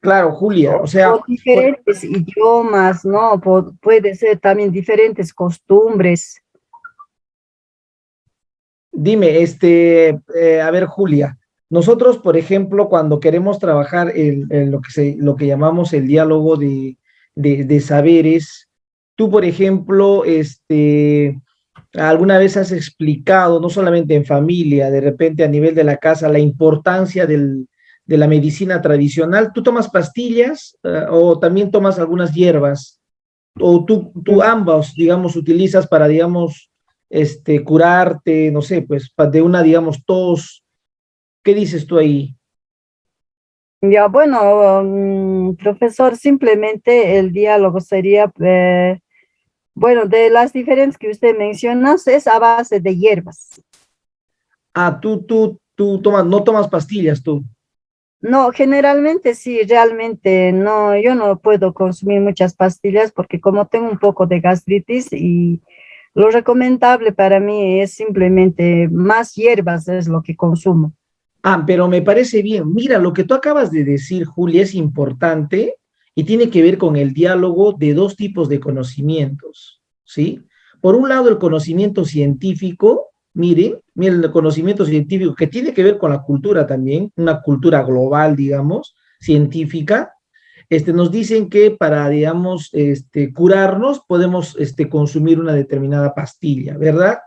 Claro, Julia, o sea, O diferentes idiomas, ¿no? Puede ser también diferentes costumbres. Dime, a ver, Julia, nosotros, por ejemplo, cuando queremos trabajar en lo que llamamos el diálogo de saberes, tú, por ejemplo, alguna vez has explicado, no solamente en familia, de repente a nivel de la casa, la importancia de la medicina tradicional. ¿Tú tomas pastillas, o también tomas algunas hierbas? ¿O tú ambas, digamos, utilizas para, digamos, curarte, no sé, pues de una, digamos, tos? ¿Qué dices tú ahí? Ya, bueno, profesor, simplemente el diálogo sería, bueno, de las diferentes que usted menciona, es a base de hierbas. Ah, tú tomas, no tomas pastillas tú. No, generalmente sí, realmente no, yo no puedo consumir muchas pastillas porque como tengo un poco de gastritis y lo recomendable para mí es simplemente más hierbas es lo que consumo. Ah, pero me parece bien. Mira, lo que tú acabas de decir, Julia, es importante y tiene que ver con el diálogo de dos tipos de conocimientos, ¿sí? Por un lado, el conocimiento científico, miren, el conocimiento científico que tiene que ver con la cultura también, una cultura global, digamos, científica. Nos dicen que para, digamos, curarnos podemos consumir una determinada pastilla, ¿verdad?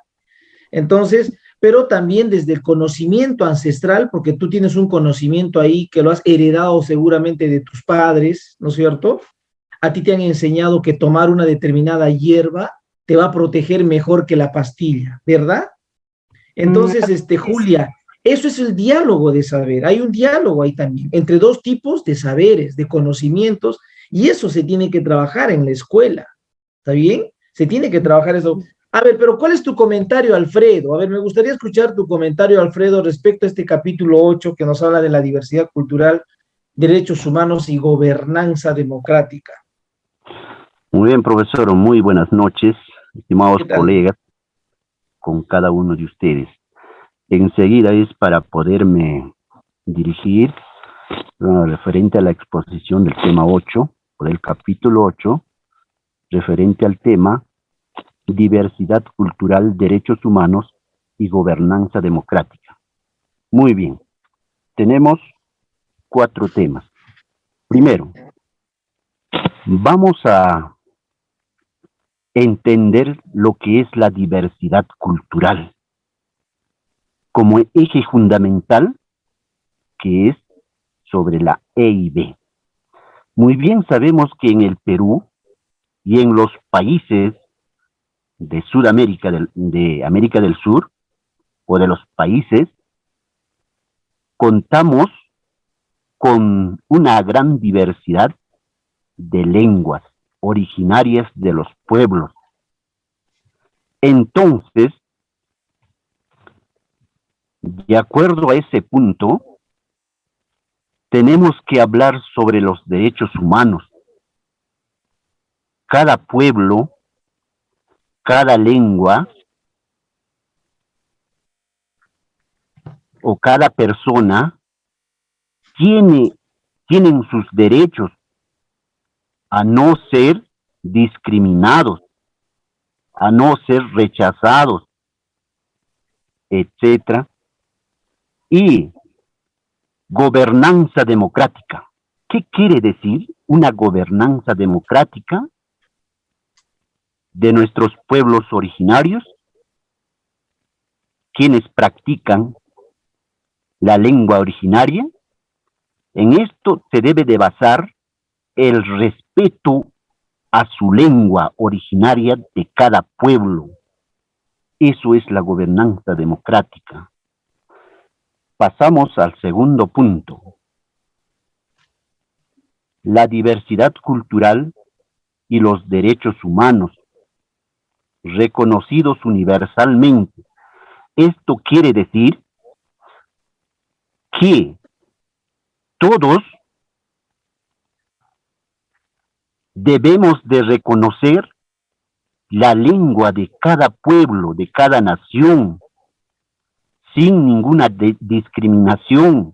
Entonces, pero también desde el conocimiento ancestral, porque tú tienes un conocimiento ahí que lo has heredado seguramente de tus padres, ¿no es cierto? A ti te han enseñado que tomar una determinada hierba te va a proteger mejor que la pastilla, ¿verdad? Entonces, Así sí. Julia, eso es el diálogo de saber. Hay un diálogo ahí también entre dos tipos de saberes, de conocimientos, y eso se tiene que trabajar en la escuela. ¿Está bien? Se tiene que trabajar eso. A ver, pero ¿cuál es tu comentario, Alfredo? A ver, me gustaría escuchar tu comentario, Alfredo, respecto a este capítulo 8 que nos habla de la diversidad cultural, derechos humanos y gobernanza democrática. Muy bien, profesor, muy buenas noches, estimados ¿Qué tal? colegas, con cada uno de ustedes. Enseguida es para poderme dirigir referente a la exposición del tema 8, o del capítulo 8, referente al tema diversidad cultural, derechos humanos y gobernanza democrática. Muy bien, tenemos 4 temas. Primero, vamos a entender lo que es la diversidad cultural como eje fundamental que es sobre la E y B. Muy bien sabemos que en el Perú y en los países de Sudamérica, de América del Sur, o de los países, contamos con una gran diversidad de lenguas originarias de los pueblos. Entonces, de acuerdo a ese punto, tenemos que hablar sobre los derechos humanos. Cada pueblo, cada lengua o cada persona tienen sus derechos a no ser discriminados, a no ser rechazados, etcétera. Y gobernanza democrática. ¿Qué quiere decir una gobernanza democrática de nuestros pueblos originarios, quienes practican la lengua originaria? En esto se debe de basar el respeto a su lengua originaria de cada pueblo. Eso es la gobernanza democrática. Pasamos al segundo punto. La diversidad cultural y los derechos humanos, reconocidos universalmente. Esto quiere decir que todos debemos de reconocer la lengua de cada pueblo, de cada nación, sin ninguna discriminación,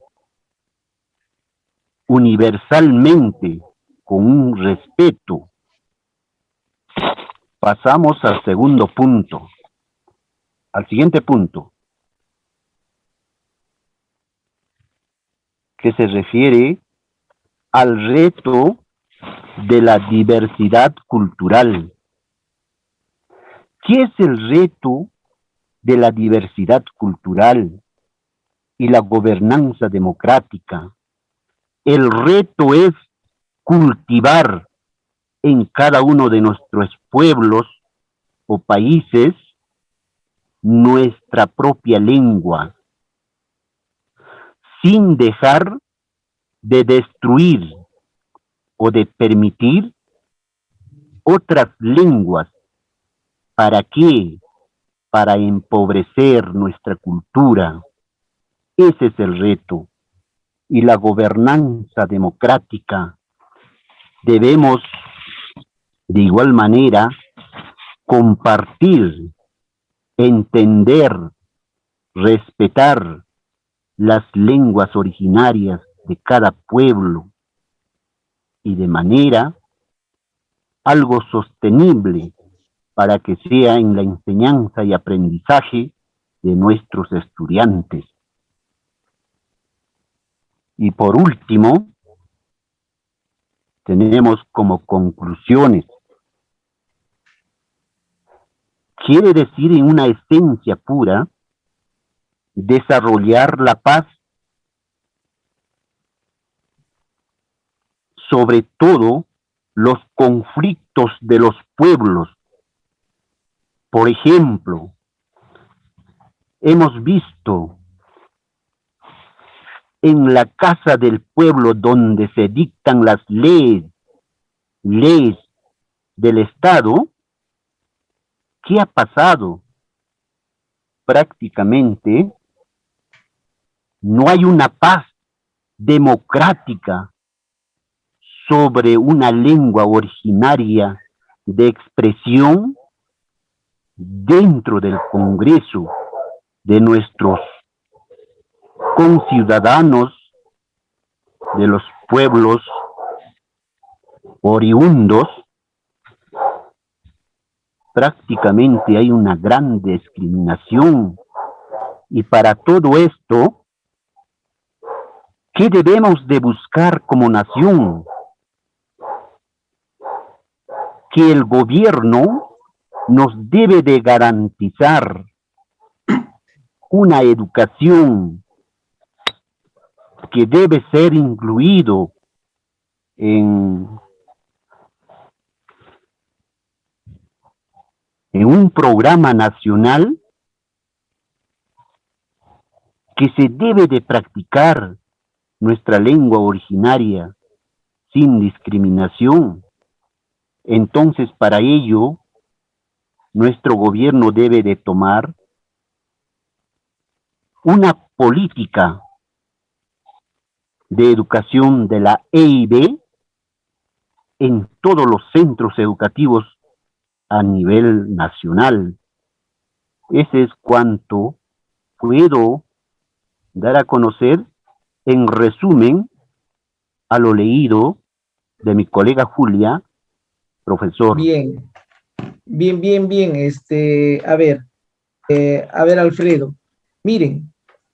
universalmente, con un respeto. Pasamos al segundo punto, al siguiente punto. que se refiere al reto de la diversidad cultural. ¿Qué es el reto de la diversidad cultural y la gobernanza democrática? El reto es cultivar en cada uno de nuestros pueblos o países nuestra propia lengua, sin dejar de destruir o de permitir otras lenguas. ¿Para qué? Para empobrecer nuestra cultura. Ese es el reto. Y la gobernanza democrática debemos de igual manera compartir, entender, respetar las lenguas originarias de cada pueblo y de manera algo sostenible para que sea en la enseñanza y aprendizaje de nuestros estudiantes. Y por último, tenemos como conclusiones. Quiere decir en una esencia pura, desarrollar la paz, sobre todo los conflictos de los pueblos. Por ejemplo, hemos visto en la casa del pueblo donde se dictan las leyes del Estado, ¿qué ha pasado? Prácticamente no hay una paz democrática sobre una lengua originaria de expresión dentro del Congreso de nuestros conciudadanos de los pueblos oriundos. Prácticamente hay una gran discriminación, y para todo esto, ¿qué debemos de buscar como nación? Que el gobierno nos debe de garantizar una educación que debe ser incluido en un programa nacional, que se debe de practicar nuestra lengua originaria sin discriminación. Entonces, para ello, nuestro gobierno debe de tomar una política de educación de la EIB en todos los centros educativos a nivel nacional. Ese es cuanto puedo dar a conocer en resumen a lo leído de mi colega Julia, profesor. Bien, bien. A ver, Alfredo. Miren,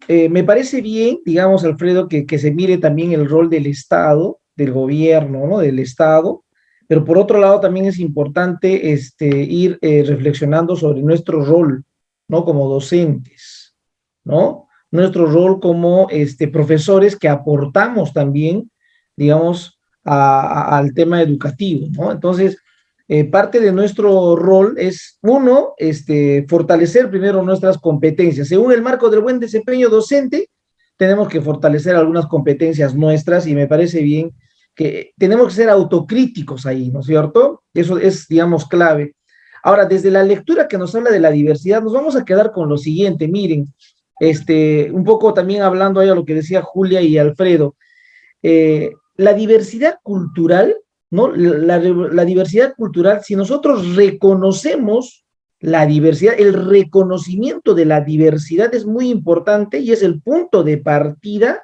me parece bien, digamos, Alfredo, que se mire también el rol del Estado, del gobierno, ¿no? Del Estado, pero por otro lado también es importante ir reflexionando sobre nuestro rol, ¿no? Como docentes, ¿no? Nuestro rol como profesores que aportamos también, digamos, al tema educativo, ¿no? Entonces, parte de nuestro rol es, uno, fortalecer primero nuestras competencias. Según el marco del buen desempeño docente, tenemos que fortalecer algunas competencias nuestras, y me parece bien que tenemos que ser autocríticos ahí, ¿no es cierto? Eso es, digamos, clave. Ahora, desde la lectura que nos habla de la diversidad, nos vamos a quedar con lo siguiente. Miren, un poco también hablando ahí a lo que decía Julia y Alfredo, la diversidad cultural, ¿no? La diversidad cultural, si nosotros reconocemos la diversidad, el reconocimiento de la diversidad es muy importante y es el punto de partida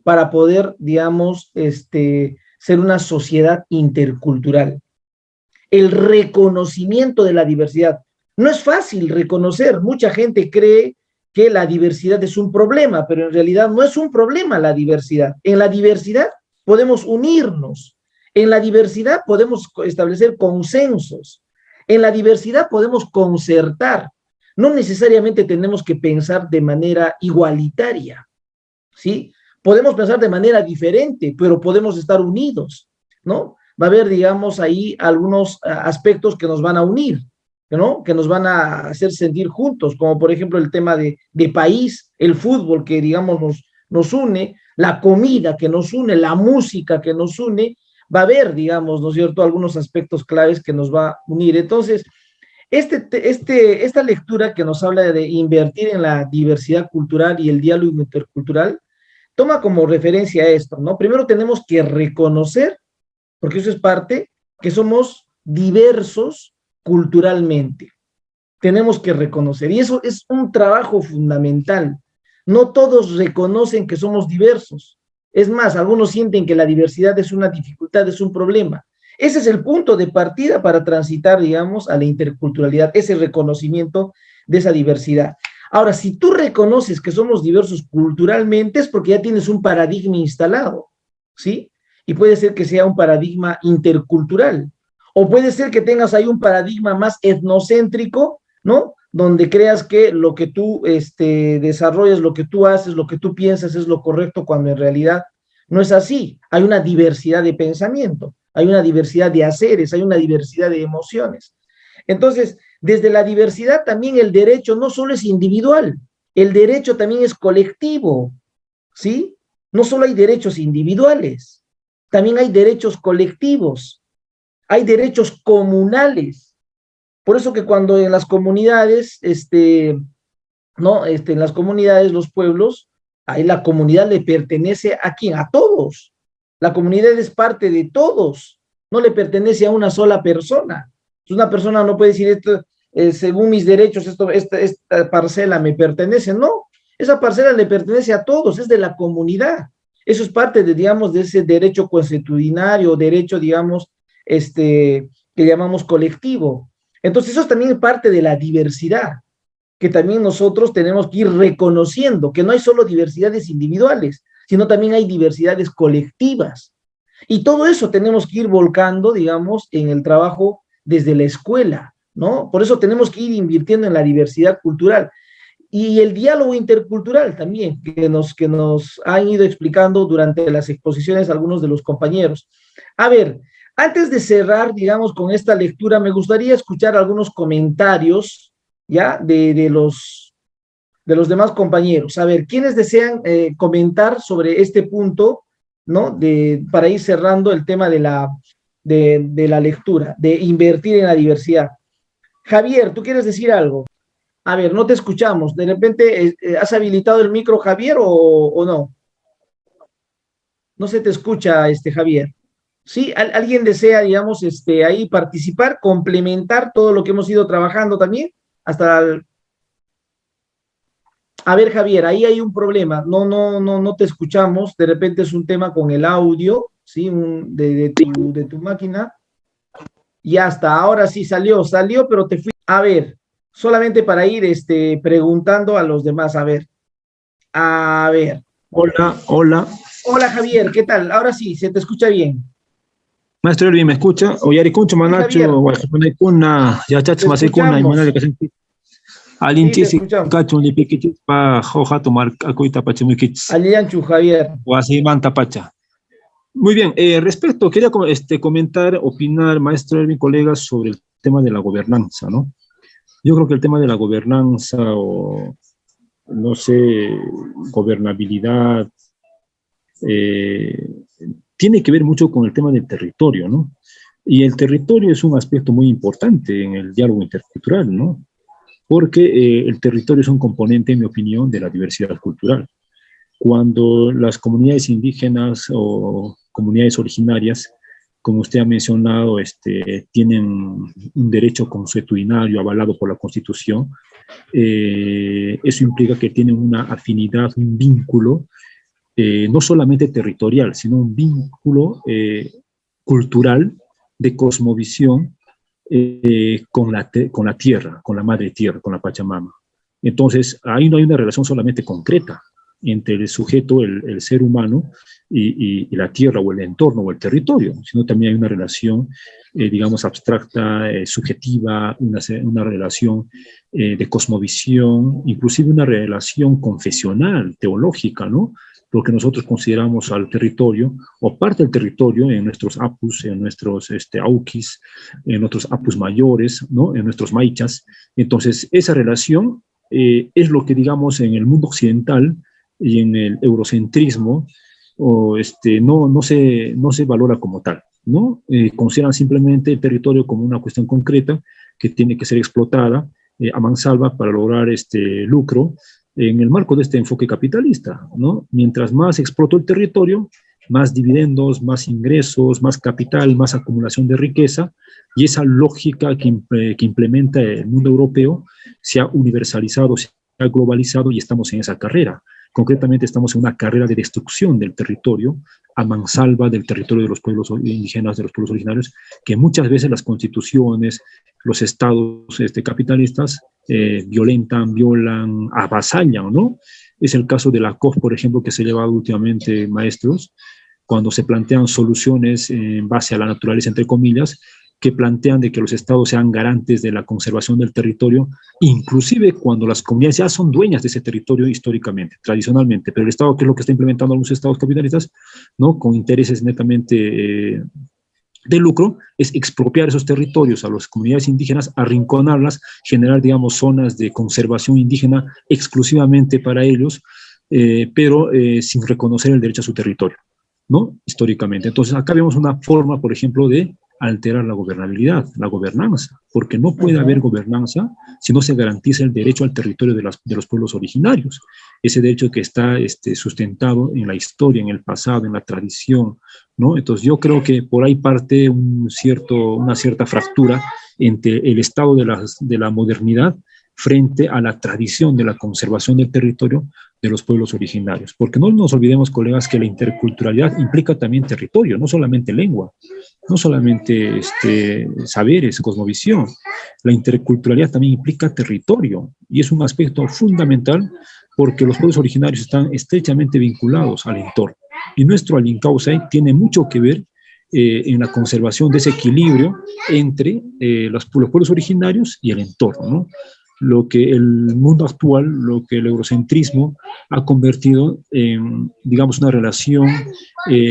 para poder, digamos, ser una sociedad intercultural. El reconocimiento de la diversidad. No es fácil reconocer, mucha gente cree que la diversidad es un problema, pero en realidad no es un problema la diversidad. En la diversidad podemos unirnos, en la diversidad podemos establecer consensos, en la diversidad podemos concertar. No necesariamente tenemos que pensar de manera igualitaria, ¿sí? Podemos pensar de manera diferente, pero podemos estar unidos, ¿no? Va a haber, digamos, ahí algunos aspectos que nos van a unir, ¿no? Que nos van a hacer sentir juntos, como por ejemplo el tema de país, el fútbol que, digamos, nos une, la comida que nos une, la música que nos une, va a haber, digamos, ¿no es cierto?, algunos aspectos claves que nos va a unir. Entonces, esta lectura que nos habla de invertir en la diversidad cultural y el diálogo intercultural, toma como referencia esto, ¿no? Primero tenemos que reconocer, porque eso es parte, que somos diversos culturalmente. Tenemos que reconocer, y eso es un trabajo fundamental. No todos reconocen que somos diversos. Es más, algunos sienten que la diversidad es una dificultad, es un problema. Ese es el punto de partida para transitar, digamos, a la interculturalidad, ese reconocimiento de esa diversidad. Ahora, si tú reconoces que somos diversos culturalmente, es porque ya tienes un paradigma instalado, ¿sí? Y puede ser que sea un paradigma intercultural, o puede ser que tengas ahí un paradigma más etnocéntrico, ¿no? Donde creas que lo que tú desarrollas, lo que tú haces, lo que tú piensas es lo correcto, cuando en realidad no es así. Hay una diversidad de pensamiento, hay una diversidad de haceres, hay una diversidad de emociones. Entonces, desde la diversidad también el derecho no solo es individual, el derecho también es colectivo, ¿sí? No solo hay derechos individuales, también hay derechos colectivos, hay derechos comunales. Por eso que cuando en las comunidades, ¿no? En las comunidades, los pueblos, ahí la comunidad le pertenece ¿a quién? A todos. La comunidad es parte de todos, no le pertenece a una sola persona. Una persona no puede decir, según mis derechos, esta parcela me pertenece. No, esa parcela le pertenece a todos, es de la comunidad. Eso es parte de, digamos, de ese derecho consuetudinario, derecho, digamos, que llamamos colectivo. Entonces, eso es también parte de la diversidad, que también nosotros tenemos que ir reconociendo, que no hay solo diversidades individuales, sino también hay diversidades colectivas. Y todo eso tenemos que ir volcando, digamos, en el trabajo desde la escuela, ¿no? Por eso tenemos que ir invirtiendo en la diversidad cultural. Y el diálogo intercultural también, que nos han ido explicando durante las exposiciones algunos de los compañeros. A ver, antes de cerrar, digamos, con esta lectura, me gustaría escuchar algunos comentarios, ¿ya? De los demás compañeros. A ver, ¿quiénes desean comentar sobre este punto, ¿no? Para ir cerrando el tema de la lectura, de invertir en la diversidad. Javier, ¿tú quieres decir algo? A ver, no te escuchamos. ¿De repente has habilitado el micro, Javier, o no? No se te escucha, Javier. ¿Sí? ¿Alguien desea, digamos, ahí participar, complementar todo lo que hemos ido trabajando también? A ver, Javier, ahí hay un problema. No te escuchamos. De repente es un tema con el audio, ¿sí? De tu máquina. Y hasta ahora sí salió, pero te fui. A ver, solamente para ir preguntando a los demás. A ver. Hola, hola. Hola, Javier, ¿qué tal? Ahora sí, se te escucha bien. Maestro Elvin, ¿me escucha? Oyarikuncho, Manacho, Guajapanaycuna, Yachach, Masicuna, y Manuel Casenti. Alinchisi, Cachun, Lipiquichis, Pa, Jojato, Marcacuita, Pachimuquichis. Alianchu, Javier. Guasimanta, Pacha. Muy bien, respecto, quería comentar, opinar, maestro Elvin, colegas, sobre el tema de la gobernanza, ¿no? Yo creo que el tema de la gobernanza, o no sé, gobernabilidad, tiene que ver mucho con el tema del territorio, ¿no? Y el territorio es un aspecto muy importante en el diálogo intercultural, ¿no? Porque el territorio es un componente, en mi opinión, de la diversidad cultural. Cuando las comunidades indígenas o comunidades originarias, como usted ha mencionado, tienen un derecho consuetudinario avalado por la Constitución, eso implica que tienen una afinidad, un vínculo, no solamente territorial, sino un vínculo cultural, de cosmovisión, con la tierra, con la madre tierra, con la Pachamama. Entonces, ahí no hay una relación solamente concreta entre el sujeto, el ser humano, y la tierra o el entorno o el territorio, sino también hay una relación, digamos, abstracta, subjetiva, una relación de cosmovisión, inclusive una relación confesional, teológica, ¿no? Porque nosotros consideramos al territorio o parte del territorio en nuestros apus, en nuestros auquis, en nuestros apus mayores, ¿no? En nuestros maichas. Entonces, esa relación es lo que, digamos, en el mundo occidental y en el eurocentrismo no se valora como tal, ¿no? Consideran simplemente el territorio como una cuestión concreta que tiene que ser explotada a mansalva para lograr lucro en el marco de este enfoque capitalista, ¿no? Mientras más exploto el territorio, más dividendos, más ingresos, más capital, más acumulación de riqueza, y esa lógica que implementa el mundo europeo se ha universalizado, se ha globalizado y estamos en esa carrera. Concretamente estamos en una carrera de destrucción del territorio a mansalva del territorio de los pueblos indígenas, de los pueblos originarios, que muchas veces las constituciones, los estados capitalistas violan, avasallan, ¿no? Es el caso de la COF, por ejemplo, que se ha llevado últimamente, maestros, cuando se plantean soluciones en base a la naturaleza, entre comillas, que plantean de que los estados sean garantes de la conservación del territorio, inclusive cuando las comunidades ya son dueñas de ese territorio históricamente, tradicionalmente, pero el estado, que es lo que está implementando algunos estados capitalistas, ¿no? Con intereses netamente de lucro, es expropiar esos territorios a las comunidades indígenas, arrinconarlas, generar, digamos, zonas de conservación indígena exclusivamente para ellos, pero sin reconocer el derecho a su territorio, ¿no? Históricamente. Entonces, acá vemos una forma, por ejemplo, de alterar la gobernabilidad, la gobernanza, porque no puede haber gobernanza si no se garantiza el derecho al territorio de los pueblos originarios, ese derecho que está sustentado en la historia, en el pasado, en la tradición, ¿no? Entonces yo creo que por ahí parte una cierta fractura entre el estado de la modernidad frente a la tradición de la conservación del territorio de los pueblos originarios. Porque no nos olvidemos, colegas, que la interculturalidad implica también territorio, no solamente lengua, no solamente saberes, cosmovisión. La interculturalidad también implica territorio y es un aspecto fundamental porque los pueblos originarios están estrechamente vinculados al entorno. Y nuestro Alincausay tiene mucho que ver en la conservación de ese equilibrio entre los pueblos originarios y el entorno, ¿no? Lo que el mundo actual, lo que el eurocentrismo ha convertido en, digamos, una relación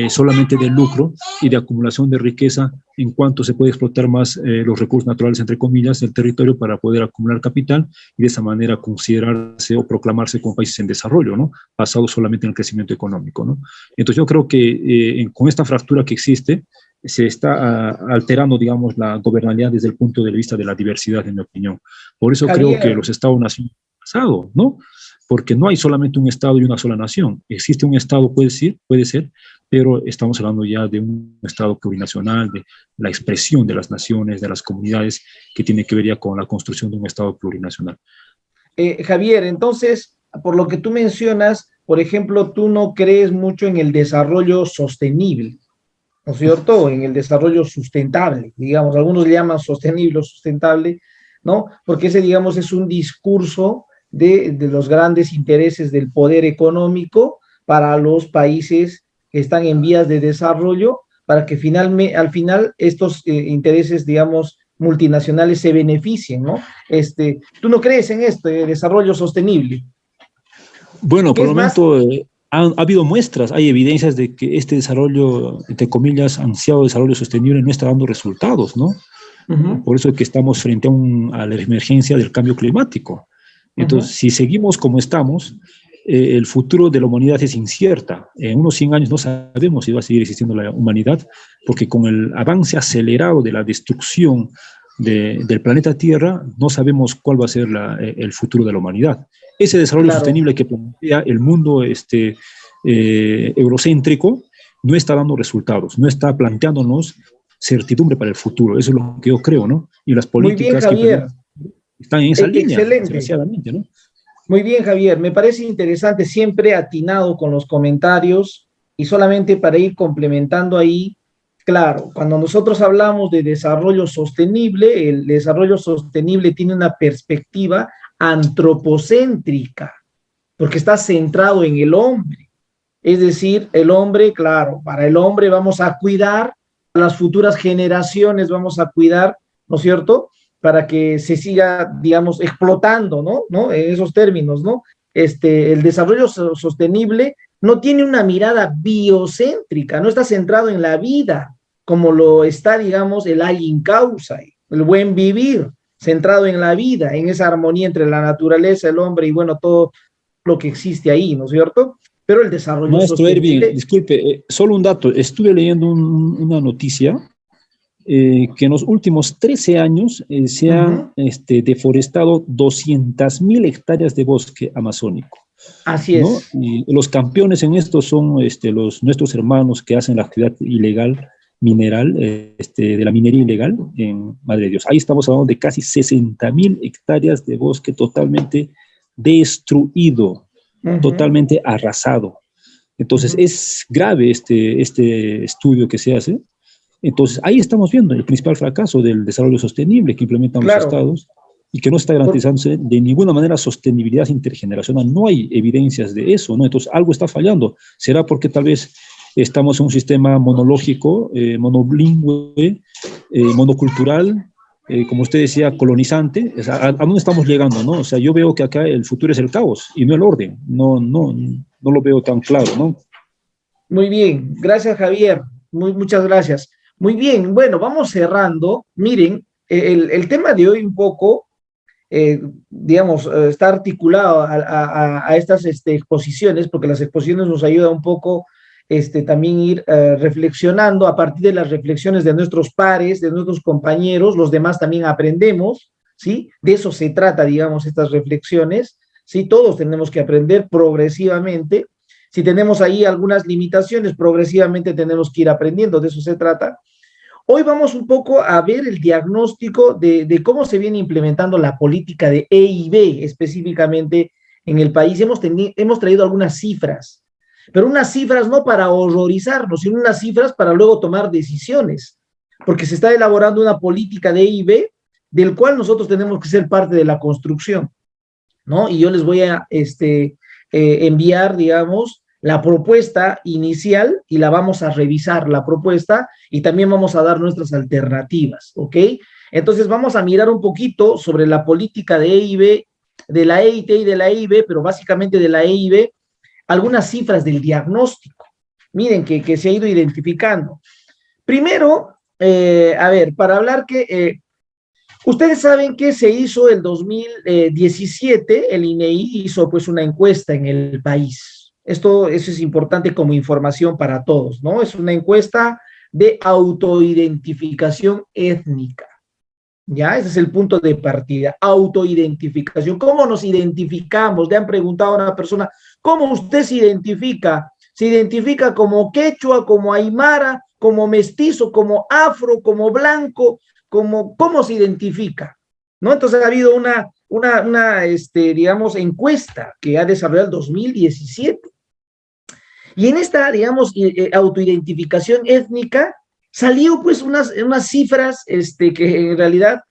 solamente de lucro y de acumulación de riqueza en cuanto se puede explotar más los recursos naturales, entre comillas, del territorio para poder acumular capital y de esa manera considerarse o proclamarse como países en desarrollo, ¿no? Basados solamente en el crecimiento económico, ¿no? Entonces yo creo que con esta fractura que existe, se está alterando, digamos, la gobernabilidad desde el punto de vista de la diversidad, en mi opinión. Por eso Javier, creo que los estados-nación han pasado, ¿no? Porque no hay solamente un estado y una sola nación. Existe un estado, puede ser, pero estamos hablando ya de un estado plurinacional, de la expresión de las naciones, de las comunidades, que tiene que ver ya con la construcción de un estado plurinacional. Javier, entonces, por lo que tú mencionas, por ejemplo, tú no crees mucho en el desarrollo sostenible, ¿no es cierto? En el desarrollo sustentable, digamos, algunos le llaman sostenible o sustentable, ¿no? Porque ese, digamos, es un discurso de los grandes intereses del poder económico para los países que están en vías de desarrollo, para que al final estos intereses, digamos, multinacionales se beneficien, ¿no? ¿Tú no crees en esto, de desarrollo sostenible? Bueno, por el momento ha habido muestras, hay evidencias de que este desarrollo, entre comillas, ansiado desarrollo sostenible no está dando resultados, ¿no? Por eso es que estamos frente a la emergencia del cambio climático. Entonces, si seguimos como estamos, el futuro de la humanidad es incierta. En unos 100 años no sabemos si va a seguir existiendo la humanidad, porque con el avance acelerado de la destrucción del planeta Tierra, no sabemos cuál va a ser el futuro de la humanidad. Ese desarrollo sostenible que plantea el mundo eurocéntrico no está dando resultados, no está planteándonos certidumbre para el futuro. Eso es lo que yo creo, ¿no? Y las políticas muy bien, Javier, que están en esa línea, excelente, desgraciadamente, ¿no? Muy bien, Javier, me parece interesante, siempre atinado con los comentarios, y solamente para ir complementando ahí, claro, cuando nosotros hablamos de desarrollo sostenible, el desarrollo sostenible tiene una perspectiva antropocéntrica, porque está centrado en el hombre. Es decir, el hombre, claro, para el hombre vamos a cuidar, a las futuras generaciones vamos a cuidar, ¿no es cierto?, para que se siga, digamos, explotando, ¿no? En esos términos, ¿no? El desarrollo sostenible no tiene una mirada biocéntrica, no está centrado en la vida, como lo está, digamos, el agin causa, el buen vivir, centrado en la vida, en esa armonía entre la naturaleza, el hombre y, bueno, todo lo que existe ahí, ¿no es cierto? Pero el desarrollo Maestro sostenible... Erwin, disculpe, solo un dato. Estuve leyendo una noticia que en los últimos 13 años se han deforestado 200.000 hectáreas de bosque amazónico. Así ¿no? es. Y los campeones en esto son nuestros hermanos que hacen la actividad ilegal mineral, de la minería ilegal en Madre de Dios. Ahí estamos hablando de casi 60.000 hectáreas de bosque totalmente destruido, totalmente arrasado. Entonces, es grave este estudio que se hace. Entonces, ahí estamos viendo el principal fracaso del desarrollo sostenible que implementan los estados y que no está garantizándose de ninguna manera sostenibilidad intergeneracional. No hay evidencias de eso, ¿no? Entonces, algo está fallando. ¿Será porque tal vez estamos en un sistema monológico, monobilingüe, monocultural, como usted decía, colonizante? O sea, ¿a dónde estamos llegando, no? O sea, yo veo que acá el futuro es el caos y no el orden. No lo veo tan claro, ¿no? Muy bien, gracias, Javier. Muchas gracias. Muy bien, bueno, vamos cerrando. Miren, el tema de hoy un poco, digamos, está articulado a estas exposiciones, porque las exposiciones nos ayudan un poco también ir reflexionando a partir de las reflexiones de nuestros pares, de nuestros compañeros, los demás también aprendemos, ¿sí? De eso se trata, digamos, estas reflexiones, ¿sí? Todos tenemos que aprender progresivamente. Si tenemos ahí algunas limitaciones, progresivamente tenemos que ir aprendiendo, de eso se trata. Hoy vamos un poco a ver el diagnóstico de cómo se viene implementando la política de EIB específicamente en el país. Hemos traído algunas cifras, pero unas cifras no para horrorizarnos, sino unas cifras para luego tomar decisiones, porque se está elaborando una política de EIB del cual nosotros tenemos que ser parte de la construcción, ¿no? Y yo les voy a enviar, digamos, la propuesta inicial y la vamos a revisar, la propuesta, y también vamos a dar nuestras alternativas, ¿ok? Entonces vamos a mirar un poquito sobre la política de EIB, de la EIT y de la EIB, pero básicamente de la EIB, algunas cifras del diagnóstico. Miren que se ha ido identificando. Primero, a ver, para hablar que... ustedes saben que se hizo el 2017, el INEI hizo pues una encuesta en el país. Eso es importante como información para todos, ¿no? Es una encuesta de autoidentificación étnica, ¿ya? Ese es el punto de partida, autoidentificación. ¿Cómo nos identificamos? Le han preguntado a una persona, ¿cómo usted se identifica? ¿Se identifica como quechua, como aymara, como mestizo, como afro, como blanco? ¿Cómo se identifica? ¿No? Entonces ha habido una digamos, encuesta que ha desarrollado el 2017. Y en esta, digamos, autoidentificación étnica, salió pues unas cifras que en realidad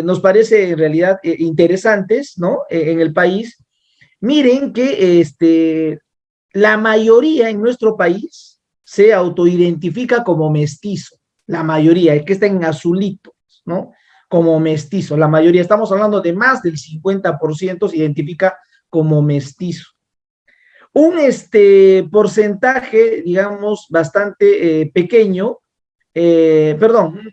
nos parece en realidad interesantes, ¿no? En el país. Miren que la mayoría en nuestro país se autoidentifica como mestizo, la mayoría, el que está en azulito, ¿no? Como mestizo, la mayoría, estamos hablando de más del 50% se identifica como mestizo. Un porcentaje, digamos, bastante pequeño,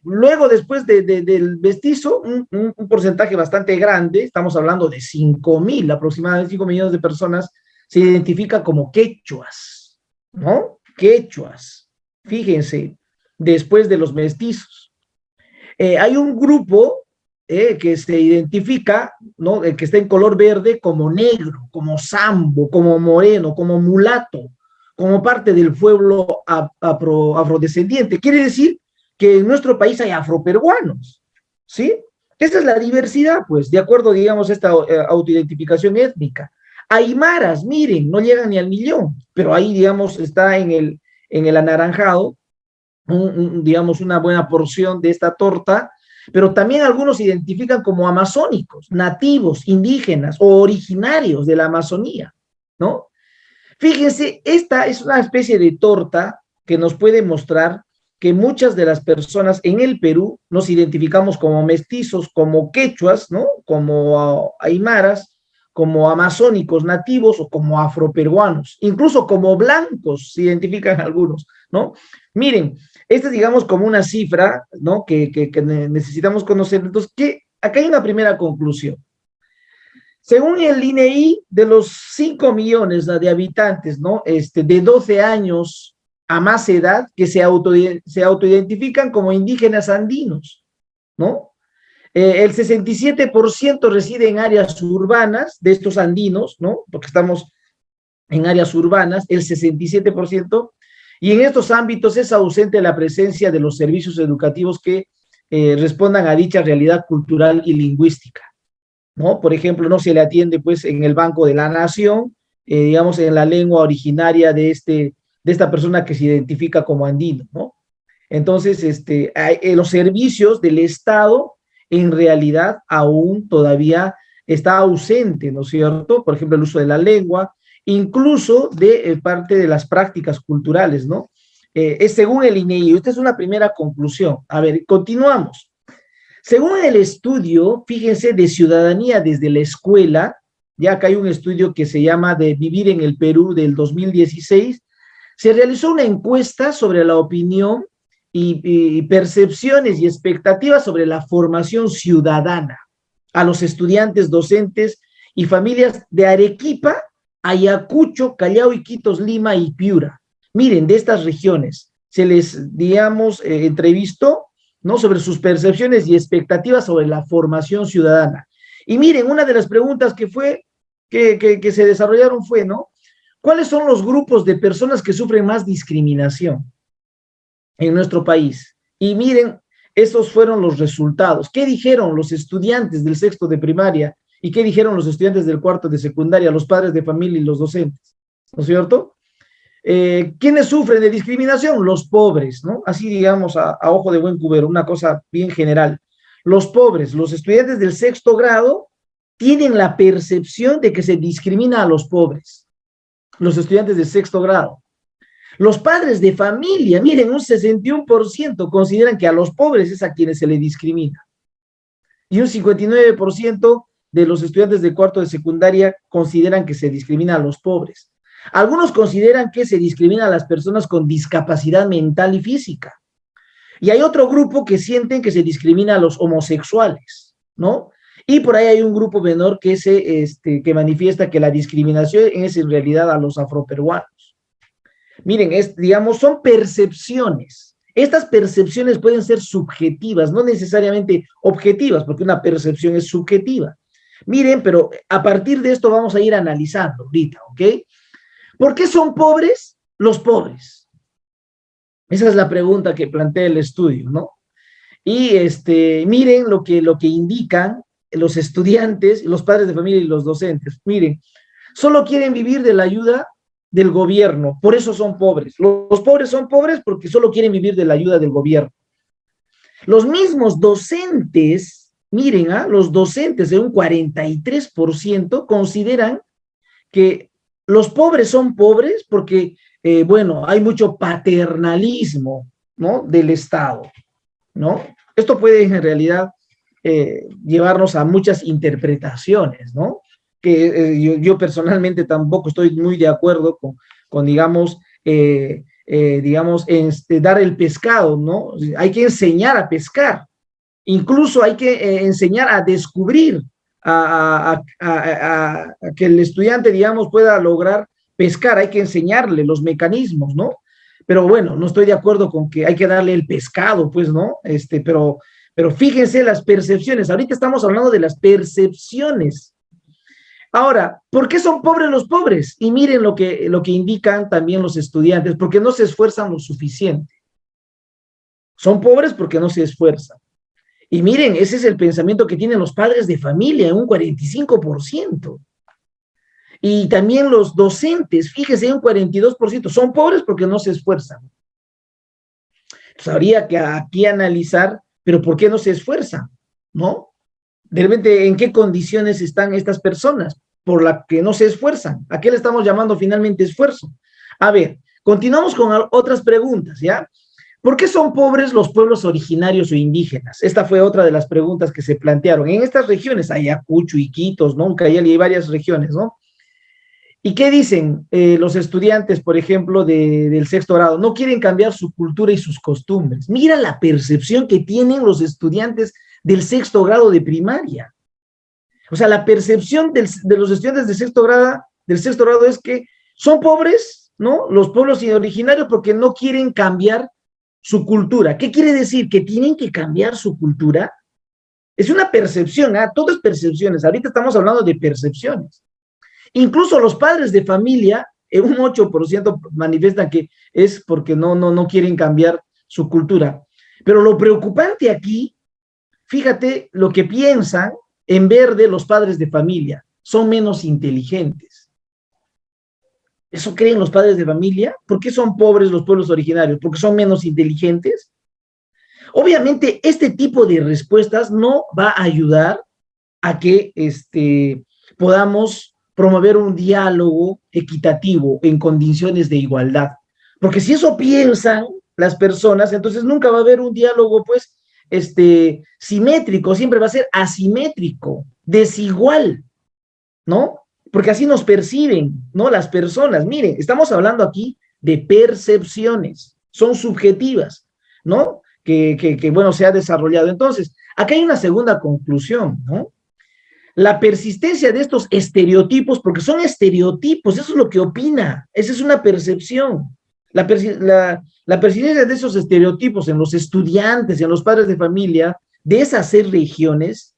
luego después del mestizo, un porcentaje bastante grande, estamos hablando de 5.000, aproximadamente 5 millones de personas, se identifica como quechuas, ¿no? Quechuas, fíjense, después de los mestizos. Hay un grupo que se identifica, ¿no? Que está en color verde como negro, como sambo, como moreno, como mulato, como parte del pueblo afrodescendiente. Quiere decir que en nuestro país hay afroperuanos, ¿sí? Esa es la diversidad, pues, de acuerdo, digamos, a esta autoidentificación étnica. Aymaras, miren, no llegan ni al millón, pero ahí, digamos, está en el anaranjado, digamos, una buena porción de esta torta. Pero también algunos se identifican como amazónicos, nativos, indígenas o originarios de la Amazonía, ¿no? Fíjense, esta es una especie de torta que nos puede mostrar que muchas de las personas en el Perú nos identificamos como mestizos, como quechuas, ¿no? Como aymaras, como amazónicos nativos o como afroperuanos, incluso como blancos se identifican algunos, ¿no? Miren, esta es, digamos, como una cifra, ¿no? Que necesitamos conocer. Entonces, acá hay una primera conclusión. Según el INEI, de los 5 millones de habitantes, ¿no? De 12 años a más edad, que se autoidentifican como indígenas andinos, ¿no? El 67% reside en áreas urbanas de estos andinos, ¿no? Porque estamos en áreas urbanas, el 67%, y en estos ámbitos es ausente la presencia de los servicios educativos que respondan a dicha realidad cultural y lingüística, ¿no? Por ejemplo, no se le atiende pues en el Banco de la Nación, digamos en la lengua originaria de esta persona que se identifica como andino, ¿no? Entonces, los servicios del Estado en realidad aún todavía está ausente, ¿no es cierto? Por ejemplo, el uso de la lengua, incluso de parte de las prácticas culturales, ¿no? Es según el INEI. Esta es una primera conclusión. A ver, continuamos. Según el estudio, fíjense, de ciudadanía desde la escuela, ya que hay un estudio que se llama de Vivir en el Perú del 2016, se realizó una encuesta sobre la opinión y percepciones y expectativas sobre la formación ciudadana a los estudiantes, docentes y familias de Arequipa, Ayacucho, Callao, Iquitos, Lima y Piura. Miren, de estas regiones se les, digamos, entrevistó, ¿no? Sobre sus percepciones y expectativas sobre la formación ciudadana. Y miren, una de las preguntas que se desarrollaron fue, ¿no? ¿Cuáles son los grupos de personas que sufren más discriminación en nuestro país? Y miren, esos fueron los resultados. ¿Qué dijeron los estudiantes del sexto de primaria? ¿Y qué dijeron los estudiantes del cuarto de secundaria, los padres de familia y los docentes? ¿No es cierto? ¿Quiénes sufren de discriminación? Los pobres, ¿no? Así digamos a ojo de buen cubero, una cosa bien general. Los pobres, los estudiantes del sexto grado tienen la percepción de que se discrimina a los pobres, los estudiantes de sexto grado. Los padres de familia, miren, un 61% consideran que a los pobres es a quienes se les discrimina. Y un 59% de los estudiantes de cuarto de secundaria consideran que se discrimina a los pobres. Algunos consideran que se discrimina a las personas con discapacidad mental y física. Y hay otro grupo que sienten que se discrimina a los homosexuales, ¿no? Y por ahí hay un grupo menor que que manifiesta que la discriminación es en realidad a los afroperuanos. Miren, digamos, son percepciones. Estas percepciones pueden ser subjetivas, no necesariamente objetivas, porque una percepción es subjetiva. Miren, pero a partir de esto vamos a ir analizando ahorita, ¿ok? ¿Por qué son pobres los pobres? Esa es la pregunta que plantea el estudio, ¿no? Y miren lo que indican los estudiantes, los padres de familia y los docentes. Miren, solo quieren vivir de la ayuda del gobierno, por eso son pobres. Los pobres son pobres porque solo quieren vivir de la ayuda del gobierno. Los mismos docentes, miren, los docentes de un 43% consideran que los pobres son pobres porque, bueno, hay mucho paternalismo, ¿no? Del Estado, ¿no? Esto puede en realidad llevarnos a muchas interpretaciones, ¿no? Que yo personalmente tampoco estoy muy de acuerdo con digamos, dar el pescado, ¿no? Hay que enseñar a pescar, incluso hay que enseñar a descubrir, a que el estudiante, digamos, pueda lograr pescar, hay que enseñarle los mecanismos, ¿no? Pero bueno, no estoy de acuerdo con que hay que darle el pescado, pues, ¿no? Pero fíjense las percepciones, ahorita estamos hablando de las percepciones. Ahora, ¿por qué son pobres los pobres? Y miren lo que indican también los estudiantes, porque no se esfuerzan lo suficiente. Son pobres porque no se esfuerzan. Y miren, ese es el pensamiento que tienen los padres de familia, en un 45%. Y también los docentes, fíjense, un 42%, son pobres porque no se esfuerzan. Entonces, habría que aquí analizar pero ¿por qué no se esfuerzan? ¿No? De repente, ¿en qué condiciones están estas personas por las que no se esfuerzan? ¿A qué le estamos llamando finalmente esfuerzo? A ver, continuamos con otras preguntas, ¿ya? ¿Por qué son pobres los pueblos originarios o indígenas? Esta fue otra de las preguntas que se plantearon. En estas regiones, Ayacucho, Iquitos, ¿no? Ucayali, hay varias regiones, ¿no? ¿Y qué dicen los estudiantes, por ejemplo, del sexto grado? No quieren cambiar su cultura y sus costumbres. Mira la percepción que tienen los estudiantes del sexto grado de primaria. O sea, la percepción de los estudiantes del sexto grado es que son pobres, ¿no? Los pueblos originarios porque no quieren cambiar su cultura. ¿Qué quiere decir? ¿Que tienen que cambiar su cultura? Es una percepción, ¿ah? Todo es percepciones. Ahorita estamos hablando de percepciones. Incluso los padres de familia, un 8% manifiestan que es porque no quieren cambiar su cultura. Pero lo preocupante aquí, fíjate lo que piensan en verde los padres de familia, son menos inteligentes. ¿Eso creen los padres de familia? ¿Por qué son pobres los pueblos originarios? ¿Porque son menos inteligentes? Obviamente, este tipo de respuestas no va a ayudar a que podamos promover un diálogo equitativo en condiciones de igualdad. Porque si eso piensan las personas, entonces nunca va a haber un diálogo, pues, simétrico, siempre va a ser asimétrico, desigual, ¿no? Porque así nos perciben, ¿no? Las personas. Miren, estamos hablando aquí de percepciones, son subjetivas, ¿no? Bueno, se ha desarrollado. Entonces, acá hay una segunda conclusión, ¿no? La persistencia de estos estereotipos, porque son estereotipos, eso es lo que opina, esa es una percepción. La persistencia de esos estereotipos en los estudiantes, en los padres de familia, de esas seis regiones,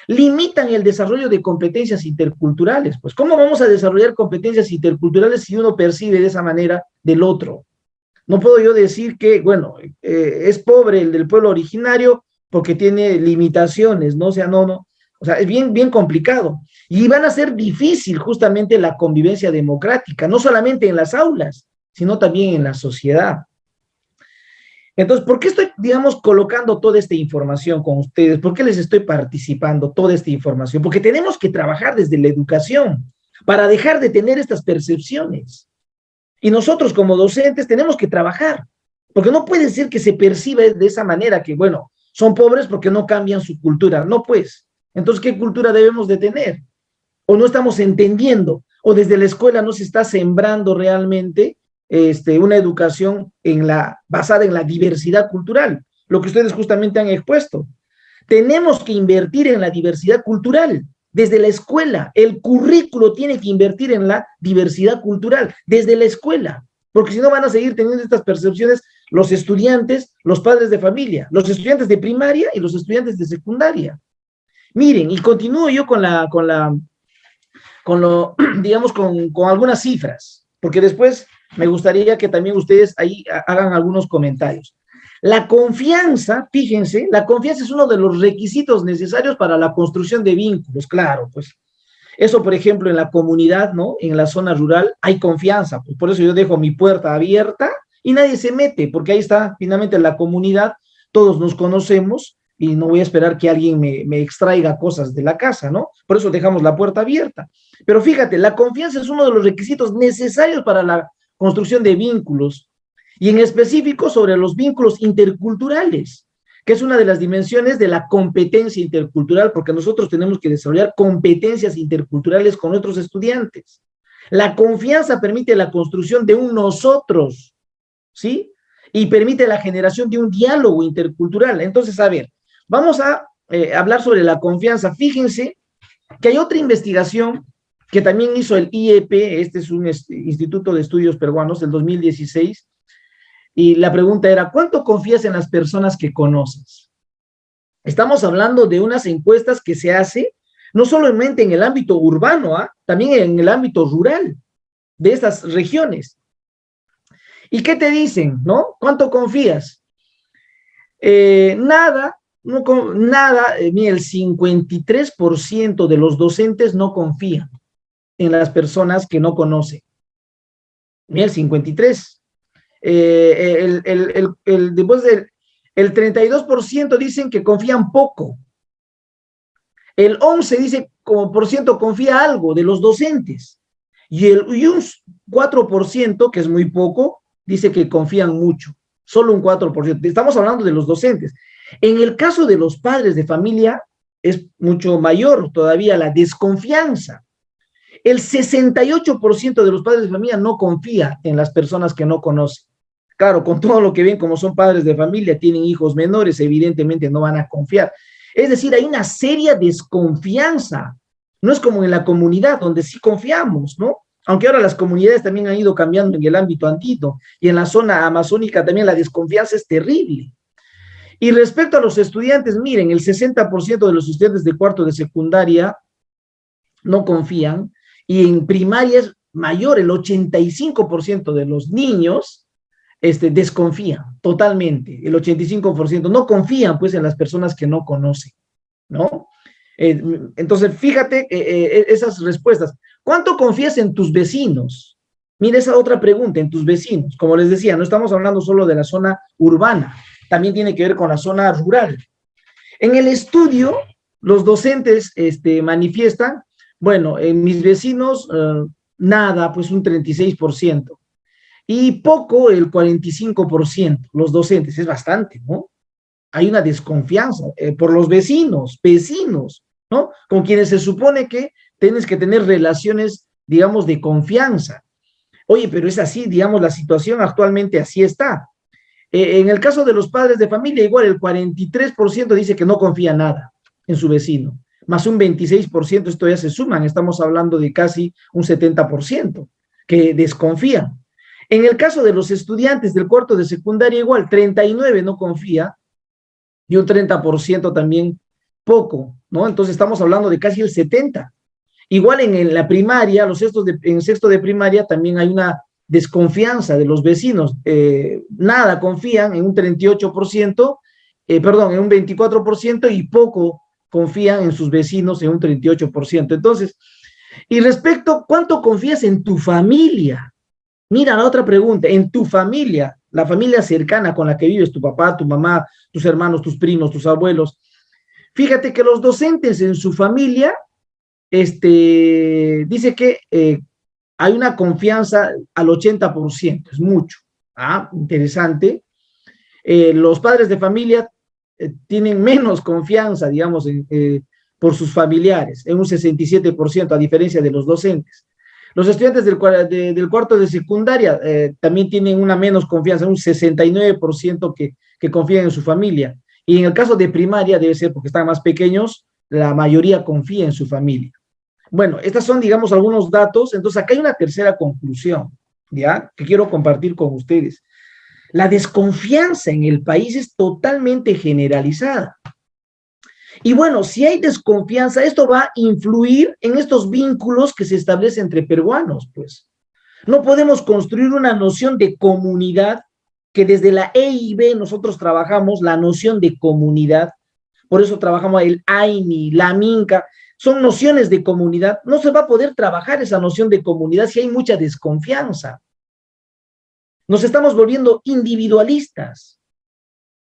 limitan el desarrollo de competencias interculturales. Pues, ¿cómo vamos a desarrollar competencias interculturales si uno percibe de esa manera del otro? No puedo yo decir que, bueno, es pobre el del pueblo originario porque tiene limitaciones, ¿no? O sea, o sea, es bien complicado. Y van a ser difícil justamente la convivencia democrática, no solamente en las aulas, sino también en la sociedad. Entonces, ¿por qué estoy, digamos, colocando toda esta información con ustedes? ¿Por qué les estoy participando toda esta información? Porque tenemos que trabajar desde la educación para dejar de tener estas percepciones. Y nosotros como docentes tenemos que trabajar, porque no puede ser que se perciba de esa manera que, bueno, son pobres porque no cambian su cultura. No, pues. Entonces, ¿qué cultura debemos de tener? O no estamos entendiendo, o desde la escuela no se está sembrando realmente una educación basada en la diversidad cultural, lo que ustedes justamente han expuesto. Tenemos que invertir en la diversidad cultural desde la escuela. El currículo tiene que invertir en la diversidad cultural desde la escuela, porque si no van a seguir teniendo estas percepciones los estudiantes, los padres de familia, los estudiantes de primaria y los estudiantes de secundaria. Miren, y continúo yo digamos, con algunas cifras, porque después me gustaría que también ustedes ahí hagan algunos comentarios. La confianza, fíjense, la confianza es uno de los requisitos necesarios para la construcción de vínculos, claro, pues. Eso, por ejemplo, en la comunidad, ¿no? En la zona rural hay confianza, pues por eso yo dejo mi puerta abierta y nadie se mete, porque ahí está, finalmente, la comunidad, todos nos conocemos y no voy a esperar que alguien me extraiga cosas de la casa, ¿no? Por eso dejamos la puerta abierta. Pero fíjate, la confianza es uno de los requisitos necesarios para la construcción de vínculos, y en específico sobre los vínculos interculturales, que es una de las dimensiones de la competencia intercultural, porque nosotros tenemos que desarrollar competencias interculturales con nuestros estudiantes. La confianza permite la construcción de un nosotros, ¿sí? Y permite la generación de un diálogo intercultural. Entonces, a ver, vamos a hablar sobre la confianza. Fíjense que hay otra investigación que también hizo el IEP, este es un Instituto de Estudios Peruanos, del 2016, y la pregunta era, ¿cuánto confías en las personas que conoces? Estamos hablando de unas encuestas que se hace no solamente en el ámbito urbano, también en el ámbito rural de estas regiones. ¿Y qué te dicen, no? ¿Cuánto confías? Nada, mira, el 53% de los docentes no confían en las personas que no conocen. Mira, el 53%. Después El 32% dicen que confían poco. El 11 dice como por ciento confía algo de los docentes. Y un 4%, que es muy poco, dice que confían mucho. Solo un 4%. Estamos hablando de los docentes. En el caso de los padres de familia, es mucho mayor todavía la desconfianza. El 68% de los padres de familia no confía en las personas que no conocen. Claro, con todo lo que ven, como son padres de familia, tienen hijos menores, evidentemente no van a confiar. Es decir, hay una seria desconfianza. No es como en la comunidad, donde sí confiamos, ¿no? Aunque ahora las comunidades también han ido cambiando en el ámbito andino, y en la zona amazónica también la desconfianza es terrible. Y respecto a los estudiantes, miren, el 60% de los estudiantes de cuarto de secundaria no confían, y en primaria es mayor, el 85% de los niños desconfían totalmente, el 85% no confían pues en las personas que no conocen, ¿no? Entonces, fíjate esas respuestas. ¿Cuánto confías en tus vecinos? Mira esa otra pregunta, en tus vecinos. Como les decía, no estamos hablando solo de la zona urbana, también tiene que ver con la zona rural. En el estudio, los docentes manifiestan, bueno, en mis vecinos, nada, pues un 36%. Y poco el 45%, los docentes, es bastante, ¿no? Hay una desconfianza por los vecinos, ¿no? Con quienes se supone que tienes que tener relaciones, digamos, de confianza. Oye, pero es así, digamos, la situación actualmente así está. En el caso de los padres de familia, igual el 43% dice que no confía nada en su vecino, más un 26%, esto ya se suman, estamos hablando de casi un 70% que desconfían. En el caso de los estudiantes del cuarto de secundaria, igual, 39 no confía y un 30% también poco, ¿no? Entonces estamos hablando de casi el 70%. Igual en la primaria, en sexto de primaria también hay una desconfianza de los vecinos. Nada confían en un 38%, perdón, en un 24% y poco confían en sus vecinos en un 38%. Entonces, y respecto, ¿cuánto confías en tu familia? Mira la otra pregunta, en tu familia, la familia cercana con la que vives, tu papá, tu mamá, tus hermanos, tus primos, tus abuelos. Fíjate que los docentes en su familia, dice que hay una confianza al 80%, es mucho. Ah, interesante. Los padres de familia tienen menos confianza, digamos, por sus familiares, en un 67%, a diferencia de los docentes. Los estudiantes del cuarto de secundaria también tienen una menos confianza, un 69% que confían en su familia. Y en el caso de primaria, debe ser porque están más pequeños, la mayoría confía en su familia. Bueno, estas son, digamos, algunos datos. Entonces, acá hay una tercera conclusión, ¿ya? Que quiero compartir con ustedes. La desconfianza en el país es totalmente generalizada. Y bueno, si hay desconfianza, esto va a influir en estos vínculos que se establecen entre peruanos, pues. No podemos construir una noción de comunidad, que desde la EIB nosotros trabajamos la noción de comunidad, por eso trabajamos el AINI, la MINCA, son nociones de comunidad. No se va a poder trabajar esa noción de comunidad si hay mucha desconfianza. Nos estamos volviendo individualistas.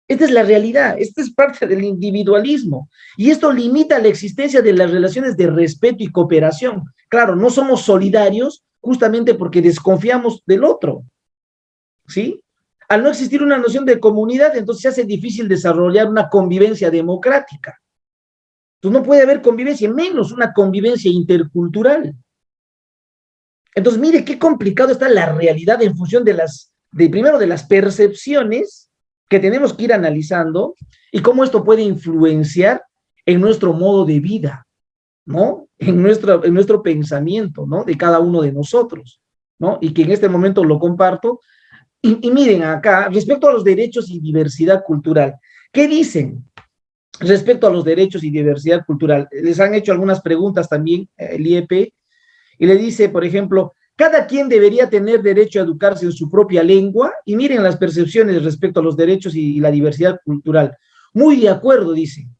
Esta es la realidad, esta es parte del individualismo. Y esto limita la existencia de las relaciones de respeto y cooperación. Claro, no somos solidarios justamente porque desconfiamos del otro, ¿sí? Al no existir una noción de comunidad, entonces se hace difícil desarrollar una convivencia democrática. Entonces no puede haber convivencia, menos una convivencia intercultural. Entonces, mire qué complicado está la realidad en función primero de las percepciones que tenemos que ir analizando y cómo esto puede influenciar en nuestro modo de vida, ¿no? En nuestro pensamiento, ¿no? De cada uno de nosotros, ¿no? Y que en este momento lo comparto. Y miren acá, respecto a los derechos y diversidad cultural, ¿qué dicen respecto a los derechos y diversidad cultural? Les han hecho algunas preguntas también, el IEP, y le dice, por ejemplo, cada quien debería tener derecho a educarse en su propia lengua, y miren las percepciones respecto a los derechos y la diversidad cultural. Muy de acuerdo, dicen,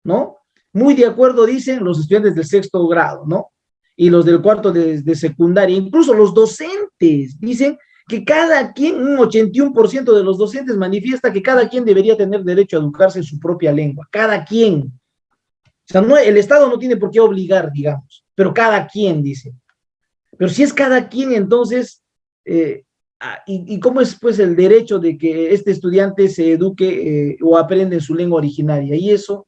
¿no? Muy de acuerdo, dicen los estudiantes del sexto grado, ¿no? Y los del cuarto de secundaria, incluso los docentes dicen que cada quien, un 81% de los docentes manifiesta que cada quien debería tener derecho a educarse en su propia lengua, cada quien. O sea, no, el Estado no tiene por qué obligar, digamos, pero cada quien, dice. Pero si es cada quien, entonces, ¿y cómo es pues el derecho de que este estudiante se eduque o aprenda en su lengua originaria? Y eso,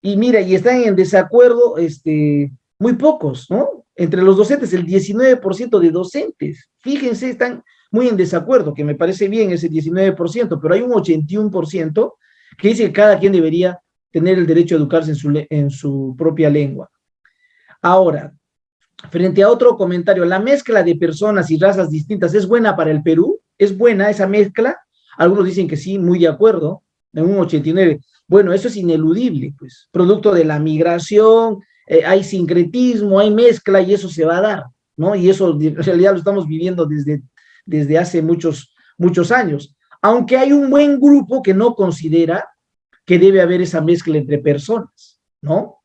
y mira, y están en desacuerdo muy pocos, ¿no? Entre los docentes, el 19% de docentes, fíjense, están muy en desacuerdo, que me parece bien ese 19%, pero hay un 81% que dice que cada quien debería tener el derecho a educarse en su propia lengua. Ahora, frente a otro comentario, la mezcla de personas y razas distintas es buena para el Perú, es buena esa mezcla. Algunos dicen que sí, muy de acuerdo, en un 89. Bueno, eso es ineludible, pues, producto de la migración, hay sincretismo, hay mezcla y eso se va a dar, ¿no? Y eso en realidad lo estamos viviendo desde hace muchos años. Aunque hay un buen grupo que no considera que debe haber esa mezcla entre personas, ¿no?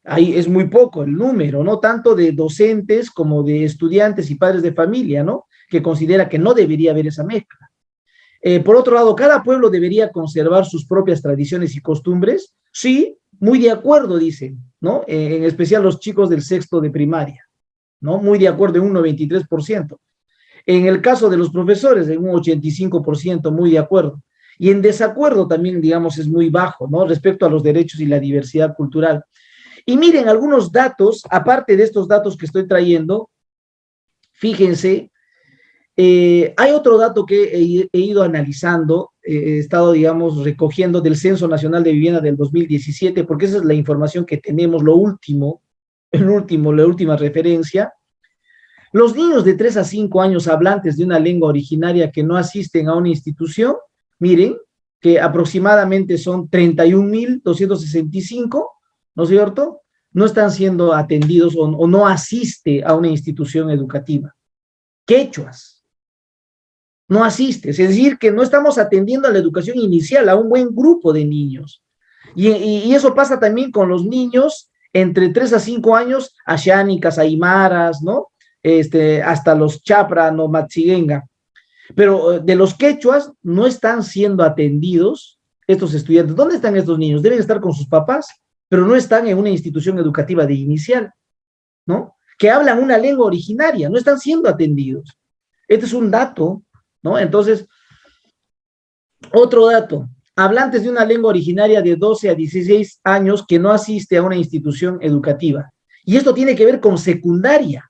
Ahí es muy poco el número, ¿no? Tanto de docentes como de estudiantes y padres de familia, ¿no? Que considera que no debería haber esa mezcla. Por otro lado, ¿cada pueblo debería conservar sus propias tradiciones y costumbres? Sí, muy de acuerdo, dicen, ¿no? En especial los chicos del sexto de primaria, ¿no? Muy de acuerdo en un 93%. En el caso de los profesores, en un 85%, muy de acuerdo. Y en desacuerdo también, digamos, es muy bajo, ¿no? Respecto a los derechos y la diversidad cultural. Y miren, algunos datos, aparte de estos datos que estoy trayendo, fíjense, hay otro dato que he ido analizando, he estado, digamos, recogiendo del Censo Nacional de Vivienda del 2017, porque esa es la información que tenemos, la última referencia. Los niños de 3 a 5 años hablantes de una lengua originaria que no asisten a una institución, miren, que aproximadamente son 31.265, ¿no es cierto? No están siendo atendidos o no asiste a una institución educativa. Quechuas, no asiste, es decir, que no estamos atendiendo a la educación inicial, a un buen grupo de niños. Y eso pasa también con los niños entre 3 a 5 años, ashánicas, aymaras, ¿no? Hasta los chapra, no matziguenga. Pero de los quechuas no están siendo atendidos estos estudiantes. ¿Dónde están estos niños? Deben estar con sus papás, pero no están en una institución educativa de inicial, ¿no? Que hablan una lengua originaria, no están siendo atendidos. Este es un dato, ¿no? Entonces, otro dato, hablantes de una lengua originaria de 12 a 16 años que no asiste a una institución educativa. Y esto tiene que ver con secundaria.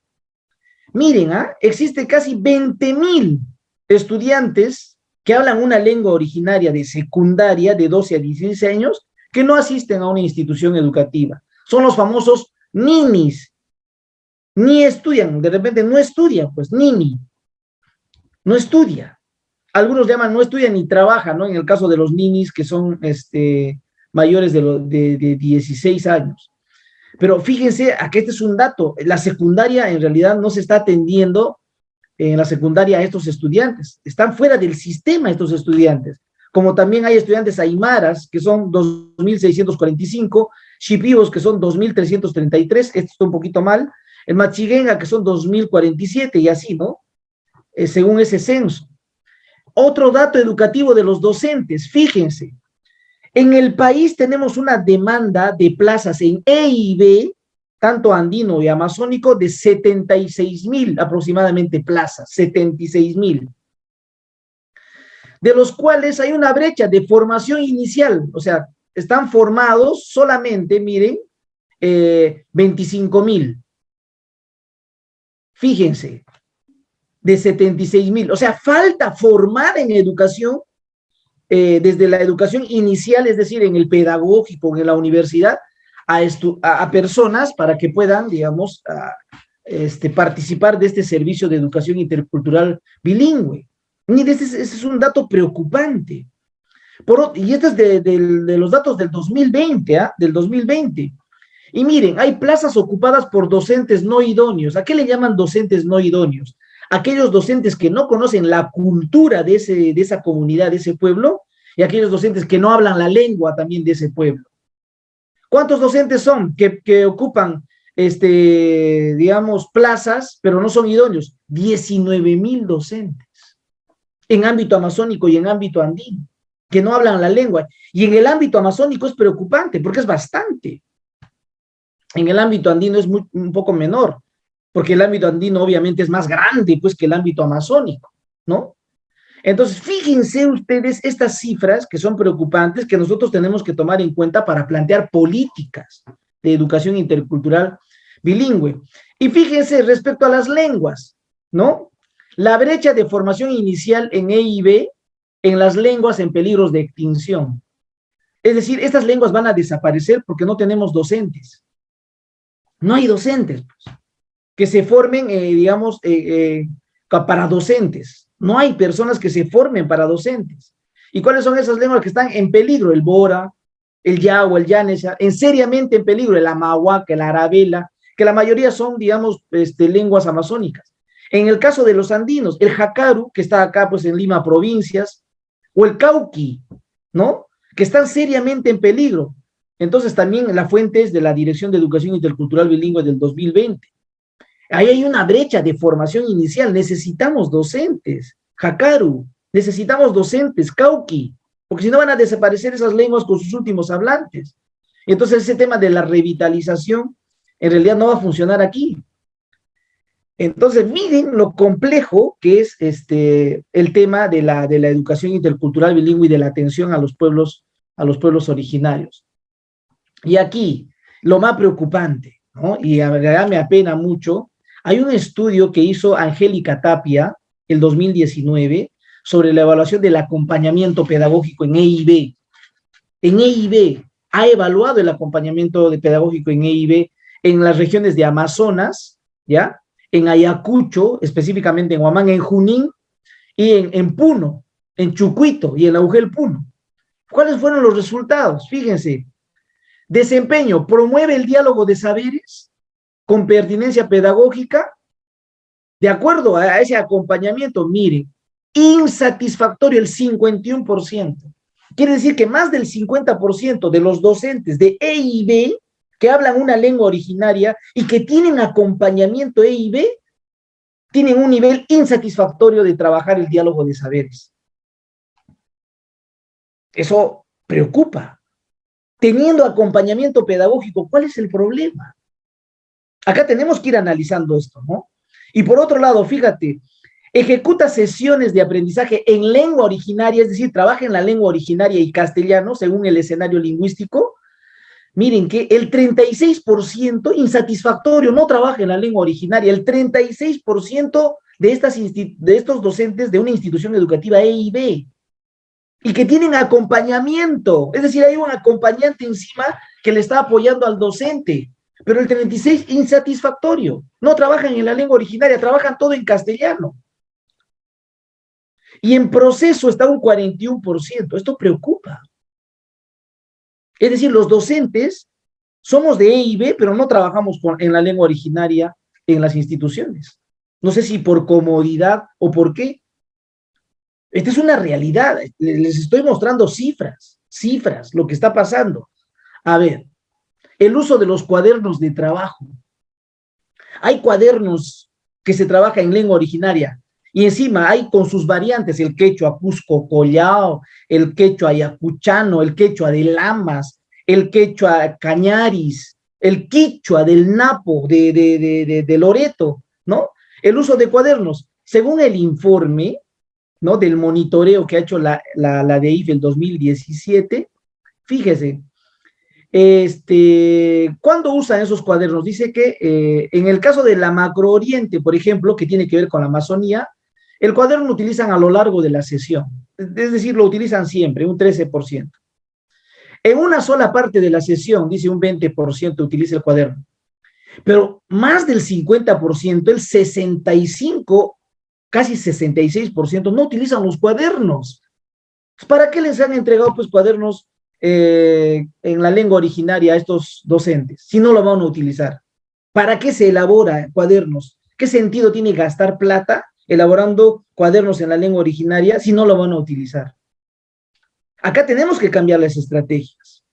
Miren, existe casi 20.000 estudiantes que hablan una lengua originaria de secundaria de 12 a 16 años que no asisten a una institución educativa. Son los famosos ninis. Ni estudian, de repente no estudian, pues nini. No estudia. Algunos llaman no estudia ni trabaja, ¿no? En el caso de los ninis que son mayores de 16 años. Pero fíjense, aquí este es un dato, la secundaria en realidad no se está atendiendo en la secundaria a estos estudiantes, están fuera del sistema estos estudiantes, como también hay estudiantes aymaras que son 2.645, shipibos que son 2.333, esto está un poquito mal, el machiguenga que son 2.047 y así, ¿no? Según ese censo. Otro dato educativo de los docentes, fíjense, en el país tenemos una demanda de plazas en E y B, tanto andino y amazónico, de 76.000 aproximadamente plazas, 76.000, de los cuales hay una brecha de formación inicial, o sea, están formados solamente, miren, 25.000. Fíjense, de 76.000, o sea, falta formar en educación, desde la educación inicial, es decir, en el pedagógico, en la universidad, a personas para que puedan, digamos, participar de este servicio de educación intercultural bilingüe. Mire, ese es un dato preocupante. Y este es de los datos del 2020, del 2020. Y miren, hay plazas ocupadas por docentes no idóneos. ¿A qué le llaman docentes no idóneos? Aquellos docentes que no conocen la cultura de esa comunidad, de ese pueblo, y aquellos docentes que no hablan la lengua también de ese pueblo. ¿Cuántos docentes son que ocupan, digamos, plazas, pero no son idóneos? 19.000 docentes. en ámbito amazónico y en ámbito andino, que no hablan la lengua. Y en el ámbito amazónico es preocupante, porque es bastante. En el ámbito andino es un poco menor, porque el ámbito andino obviamente es más grande pues, que el ámbito amazónico, ¿no? Entonces, fíjense ustedes estas cifras que son preocupantes, que nosotros tenemos que tomar en cuenta para plantear políticas de educación intercultural bilingüe. Y fíjense respecto a las lenguas, ¿no? La brecha de formación inicial en EIB en las lenguas en peligros de extinción. Es decir, estas lenguas van a desaparecer porque no tenemos docentes. No hay docentes pues, que se formen, digamos, para docentes. No hay personas que se formen para docentes. ¿Y cuáles son esas lenguas que están en peligro? El Bora, el Yawa, el Yanesa, en seriamente en peligro, el Amahuaca, el Arabela, que la mayoría son, digamos, lenguas amazónicas. En el caso de los andinos, el Jacaru, que está acá, pues, en Lima, provincias, o el Cauqui, ¿no? Que están seriamente en peligro. Entonces, también la fuente es de la Dirección de Educación Intercultural Bilingüe del 2020. Ahí hay una brecha de formación inicial. Necesitamos docentes. Jacaru, necesitamos docentes. Cauqui, porque si no van a desaparecer esas lenguas con sus últimos hablantes. Entonces, ese tema de la revitalización en realidad no va a funcionar aquí. Entonces, miren lo complejo que es el tema de la educación intercultural bilingüe y de la atención a los pueblos originarios. Y aquí, lo más preocupante, ¿no? Y a verdad me apena mucho, hay un estudio que hizo Angélica Tapia, el 2019, sobre la evaluación del acompañamiento pedagógico en EIB. En EIB, ha evaluado el acompañamiento pedagógico en EIB en las regiones de Amazonas, ¿ya? En Ayacucho, específicamente en Huamán, en Junín, y en Puno, en Chucuito y en Augel Puno. ¿Cuáles fueron los resultados? Fíjense. Desempeño, promueve el diálogo de saberes con pertinencia pedagógica. De acuerdo a ese acompañamiento, miren, insatisfactorio el 51%. Quiere decir que más del 50% de los docentes de EIB que hablan una lengua originaria y que tienen acompañamiento EIB, tienen un nivel insatisfactorio de trabajar el diálogo de saberes. Eso preocupa. Teniendo acompañamiento pedagógico, ¿cuál es el problema? Acá tenemos que ir analizando esto, ¿no? Y por otro lado, fíjate, ejecuta sesiones de aprendizaje en lengua originaria, es decir, trabaja en la lengua originaria y castellano, según el escenario lingüístico. Miren que el 36% insatisfactorio, no trabaja en la lengua originaria, el 36% de estos docentes de una institución educativa EIB, y que tienen acompañamiento, es decir, hay un acompañante encima que le está apoyando al docente, pero el 36% insatisfactorio, no trabajan en la lengua originaria, trabajan todo en castellano. Y en proceso está un 41%, esto preocupa. Es decir, los docentes somos de EIB, pero no trabajamos en la lengua originaria en las instituciones. No sé si por comodidad o por qué. Esta es una realidad. Les estoy mostrando cifras, lo que está pasando. A ver, el uso de los cuadernos de trabajo. Hay cuadernos que se trabaja en lengua originaria y encima hay con sus variantes el quechua Cusco Collao, el quechua ayacuchano, el quechua de Lamas, el quechua Cañaris, el quichua del Napo, de Loreto, ¿no? El uso de cuadernos. Según el informe, ¿no?, del monitoreo que ha hecho la DEIF el 2017, fíjese, ¿cuándo usan esos cuadernos? Dice que en el caso de la Macrooriente, por ejemplo, que tiene que ver con la Amazonía, el cuaderno lo utilizan a lo largo de la sesión, es decir, lo utilizan siempre, un 13%. En una sola parte de la sesión, dice un 20% utiliza el cuaderno, pero más del 50%, el 65%, casi 66% no utilizan los cuadernos. ¿Para qué les han entregado pues cuadernos en la lengua originaria a estos docentes si no lo van a utilizar? ¿Para qué se elabora cuadernos? ¿Qué sentido tiene gastar plata elaborando cuadernos en la lengua originaria si no lo van a utilizar? Acá tenemos que cambiar las estrategias.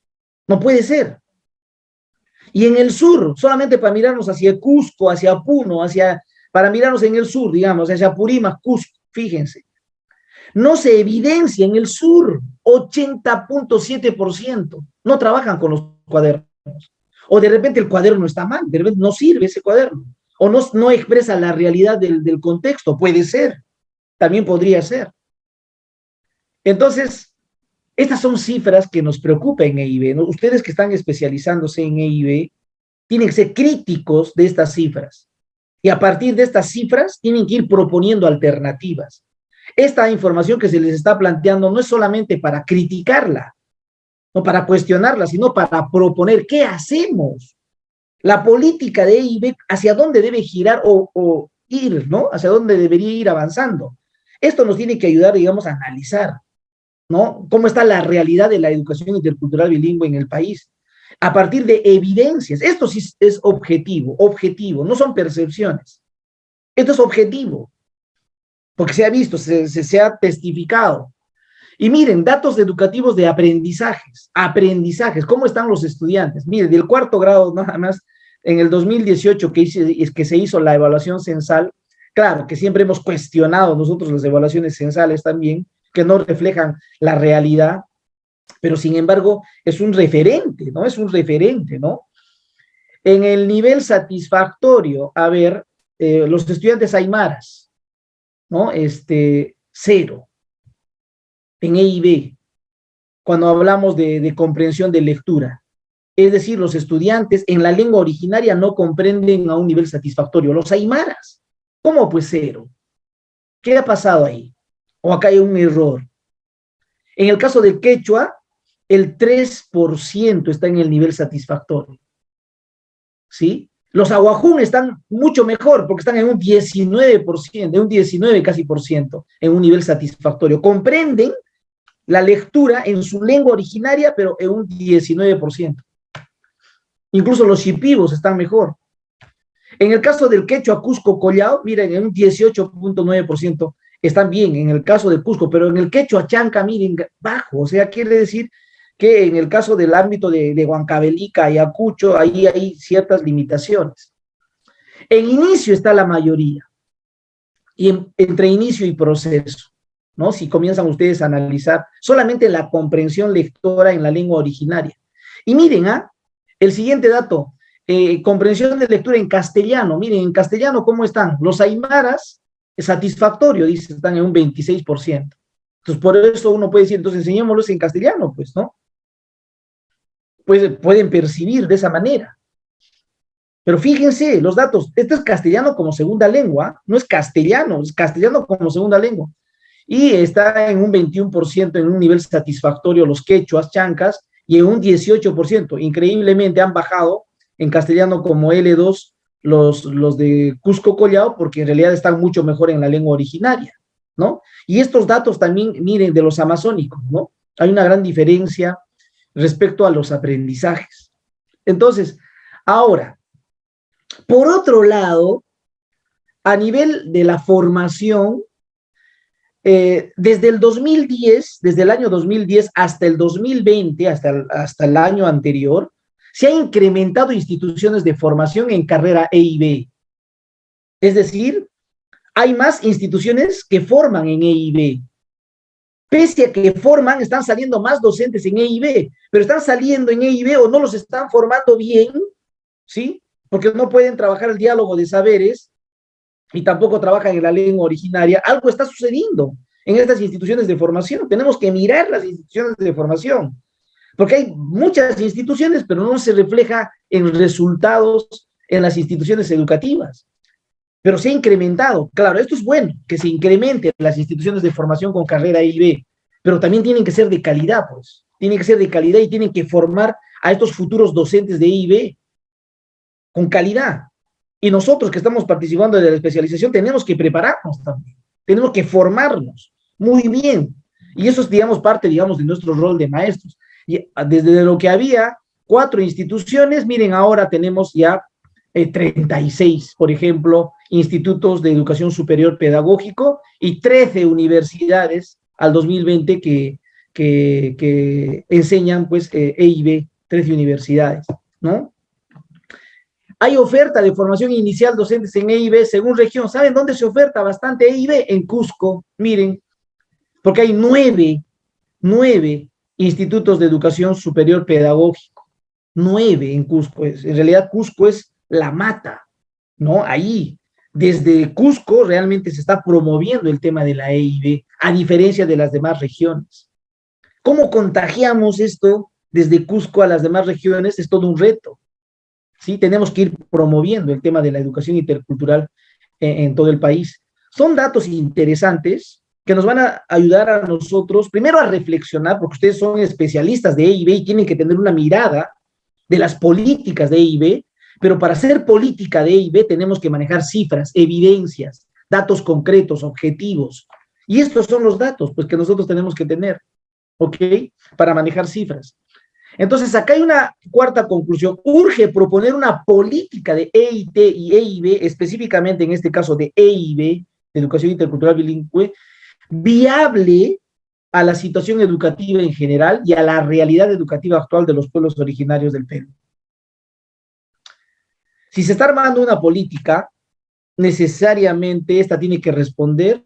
No puede ser. Y en el sur, solamente para mirarnos hacia Cusco, hacia Puno, para mirarnos en el sur, digamos, hacia Purímac, Cusco, fíjense. No se evidencia en el sur, 80.7%. No trabajan con los cuadernos. O de repente el cuaderno está mal, de repente no sirve ese cuaderno. O no expresa la realidad del contexto. Puede ser, también podría ser. Entonces, estas son cifras que nos preocupan en EIB, ¿no? Ustedes que están especializándose en EIB tienen que ser críticos de estas cifras. Y a partir de estas cifras tienen que ir proponiendo alternativas. Esta información que se les está planteando no es solamente para criticarla, no para cuestionarla, sino para proponer qué hacemos. La política de EIB, hacia dónde debe girar o ir, ¿no? Hacia dónde debería ir avanzando. Esto nos tiene que ayudar, digamos, a analizar, ¿no? Cómo está la realidad de la educación intercultural bilingüe en el país, a partir de evidencias. Esto sí es objetivo, no son percepciones. Esto es objetivo, porque se ha visto, se ha testificado. Y miren, datos educativos de aprendizajes, ¿cómo están los estudiantes? Miren, del cuarto grado nada más, en el 2018 que se hizo la evaluación censal, claro que siempre hemos cuestionado nosotros las evaluaciones censales también, que no reflejan la realidad, pero sin embargo es un referente, ¿no? Es un referente, ¿no? En el nivel satisfactorio, a ver, los estudiantes aymaras, ¿no? 0. En EIB, cuando hablamos de comprensión de lectura. Es decir, los estudiantes en la lengua originaria no comprenden a un nivel satisfactorio. Los aymaras, ¿cómo pues 0? ¿Qué ha pasado ahí? ¿O acá hay un error? En el caso del quechua, el 3% está en el nivel satisfactorio. ¿Sí? Los aguajún están mucho mejor, porque están en un 19%, en un 19 casi por ciento, en un nivel satisfactorio. Comprenden la lectura en su lengua originaria, pero en un 19%. Incluso los shipibos están mejor. En el caso del quechua Cusco Collao, miren, en un 18.9% están bien en el caso de Cusco, pero en el quechua Chanca, miren, bajo. O sea, quiere decir que en el caso del ámbito de Huancavelica y Ayacucho, ahí hay ciertas limitaciones. En inicio está la mayoría, y entre inicio y proceso, ¿no? Si comienzan ustedes a analizar solamente la comprensión lectora en la lengua originaria. Y miren, el siguiente dato, comprensión de lectura en castellano. Miren, en castellano, ¿cómo están? Los aymaras, satisfactorio, dice, están en un 26%. Entonces, por eso uno puede decir, entonces enseñémoslos en castellano, pues, ¿no? Pues pueden percibir de esa manera. Pero fíjense, los datos, este es castellano como segunda lengua, no es castellano como segunda lengua. Y está en un 21% en un nivel satisfactorio los quechuas, chancas, y en un 18%. Increíblemente han bajado en castellano como L2 los de Cusco Collao, porque en realidad están mucho mejor en la lengua originaria, ¿no? Y estos datos también, miren, de los amazónicos, ¿no? Hay una gran diferencia respecto a los aprendizajes. Entonces, ahora, por otro lado, a nivel de la formación, desde el 2010, desde el año 2010 hasta el 2020, hasta el año anterior, se han incrementado instituciones de formación en carrera EIB. Es decir, hay más instituciones que forman en EIB. Pese a que forman, están saliendo más docentes en EIB, pero están saliendo en EIB o no los están formando bien, ¿sí? Porque no pueden trabajar el diálogo de saberes y tampoco trabajan en la lengua originaria. Algo está sucediendo en estas instituciones de formación. Tenemos que mirar las instituciones de formación, porque hay muchas instituciones, pero no se refleja en resultados en las instituciones educativas. Pero se ha incrementado. Claro, esto es bueno, que se incrementen las instituciones de formación con carrera EIB, pero también tienen que ser de calidad, pues. Tienen que ser de calidad y tienen que formar a estos futuros docentes de EIB con calidad. Y nosotros que estamos participando de la especialización tenemos que prepararnos también. Tenemos que formarnos muy bien. Y eso es, digamos, parte, digamos, de nuestro rol de maestros. Y desde lo que había 4 instituciones, miren, ahora tenemos ya 36, por ejemplo, institutos de educación superior pedagógico y 13 universidades al 2020 que enseñan, pues, EIB, 13 universidades, ¿no? Hay oferta de formación inicial docentes en EIB según región. ¿Saben dónde se oferta bastante EIB? En Cusco. Miren, porque hay nueve institutos de educación superior pedagógico, 9 en Cusco. En realidad Cusco es la mata, ¿no? Ahí, desde Cusco realmente se está promoviendo el tema de la EIB, a diferencia de las demás regiones. ¿Cómo contagiamos esto desde Cusco a las demás regiones? Es todo un reto, ¿sí? Tenemos que ir promoviendo el tema de la educación intercultural en todo el país. Son datos interesantes que nos van a ayudar a nosotros, primero a reflexionar, porque ustedes son especialistas de EIB y tienen que tener una mirada de las políticas de EIB, pero para hacer política de EIB tenemos que manejar cifras, evidencias, datos concretos, objetivos. Y estos son los datos pues, que nosotros tenemos que tener, ¿ok? Para manejar cifras. Entonces, acá hay una cuarta conclusión. Urge proponer una política de EIT y EIB, específicamente en este caso de EIB, de Educación Intercultural Bilingüe, viable a la situación educativa en general y a la realidad educativa actual de los pueblos originarios del Perú. Si se está armando una política, necesariamente esta tiene que responder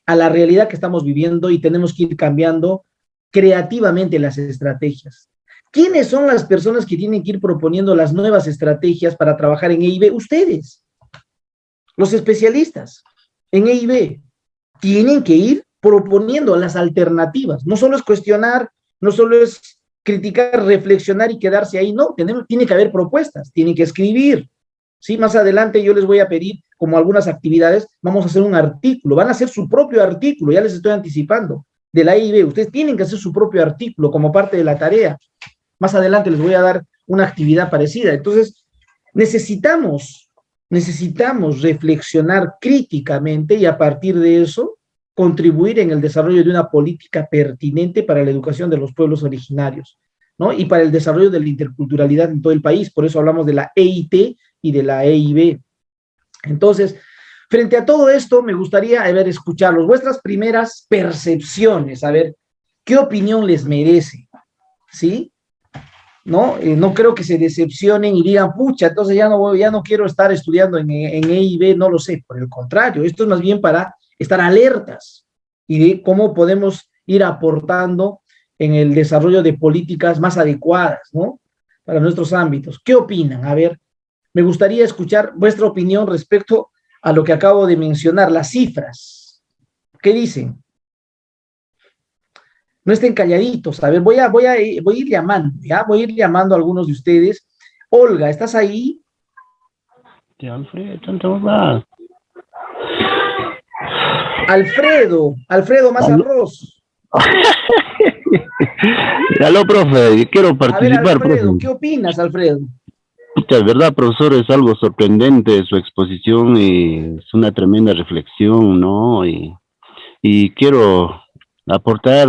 a la realidad que estamos viviendo y tenemos que ir cambiando creativamente las estrategias. ¿Quiénes son las personas que tienen que ir proponiendo las nuevas estrategias para trabajar en EIB? Ustedes, los especialistas en EIB, tienen que ir proponiendo las alternativas. No solo es cuestionar, no solo es criticar, reflexionar y quedarse ahí, no, tiene que haber propuestas, tienen que escribir. Sí, más adelante yo les voy a pedir, como algunas actividades, vamos a hacer un artículo, van a hacer su propio artículo, ya les estoy anticipando, de la EIB. Ustedes tienen que hacer su propio artículo como parte de la tarea. Más adelante les voy a dar una actividad parecida. Entonces, necesitamos reflexionar críticamente y a partir de eso contribuir en el desarrollo de una política pertinente para la educación de los pueblos originarios, ¿no? Y para el desarrollo de la interculturalidad en todo el país. Por eso hablamos de la EIT y de la EIB. Entonces, frente a todo esto, me gustaría, escucharlos, vuestras primeras percepciones, a ver, ¿qué opinión les merece? ¿Sí? No creo que se decepcionen y digan, pucha, entonces ya no quiero estar estudiando en EIB, no lo sé. Por el contrario, esto es más bien para estar alertas y de cómo podemos ir aportando en el desarrollo de políticas más adecuadas, ¿no? Para nuestros ámbitos. ¿Qué opinan? A ver, me gustaría escuchar vuestra opinión respecto a lo que acabo de mencionar, las cifras. ¿Qué dicen? No estén calladitos. A ver, voy a ir llamando, ¿ya? Voy a ir llamando a algunos de ustedes. Olga, ¿estás ahí? Alfredo Mazarros. Aló, profe, quiero participar. A ver, Alfredo, profe. ¿qué opinas, Alfredo? De verdad, profesor, es algo sorprendente su exposición y es una tremenda reflexión, ¿no? Y quiero aportar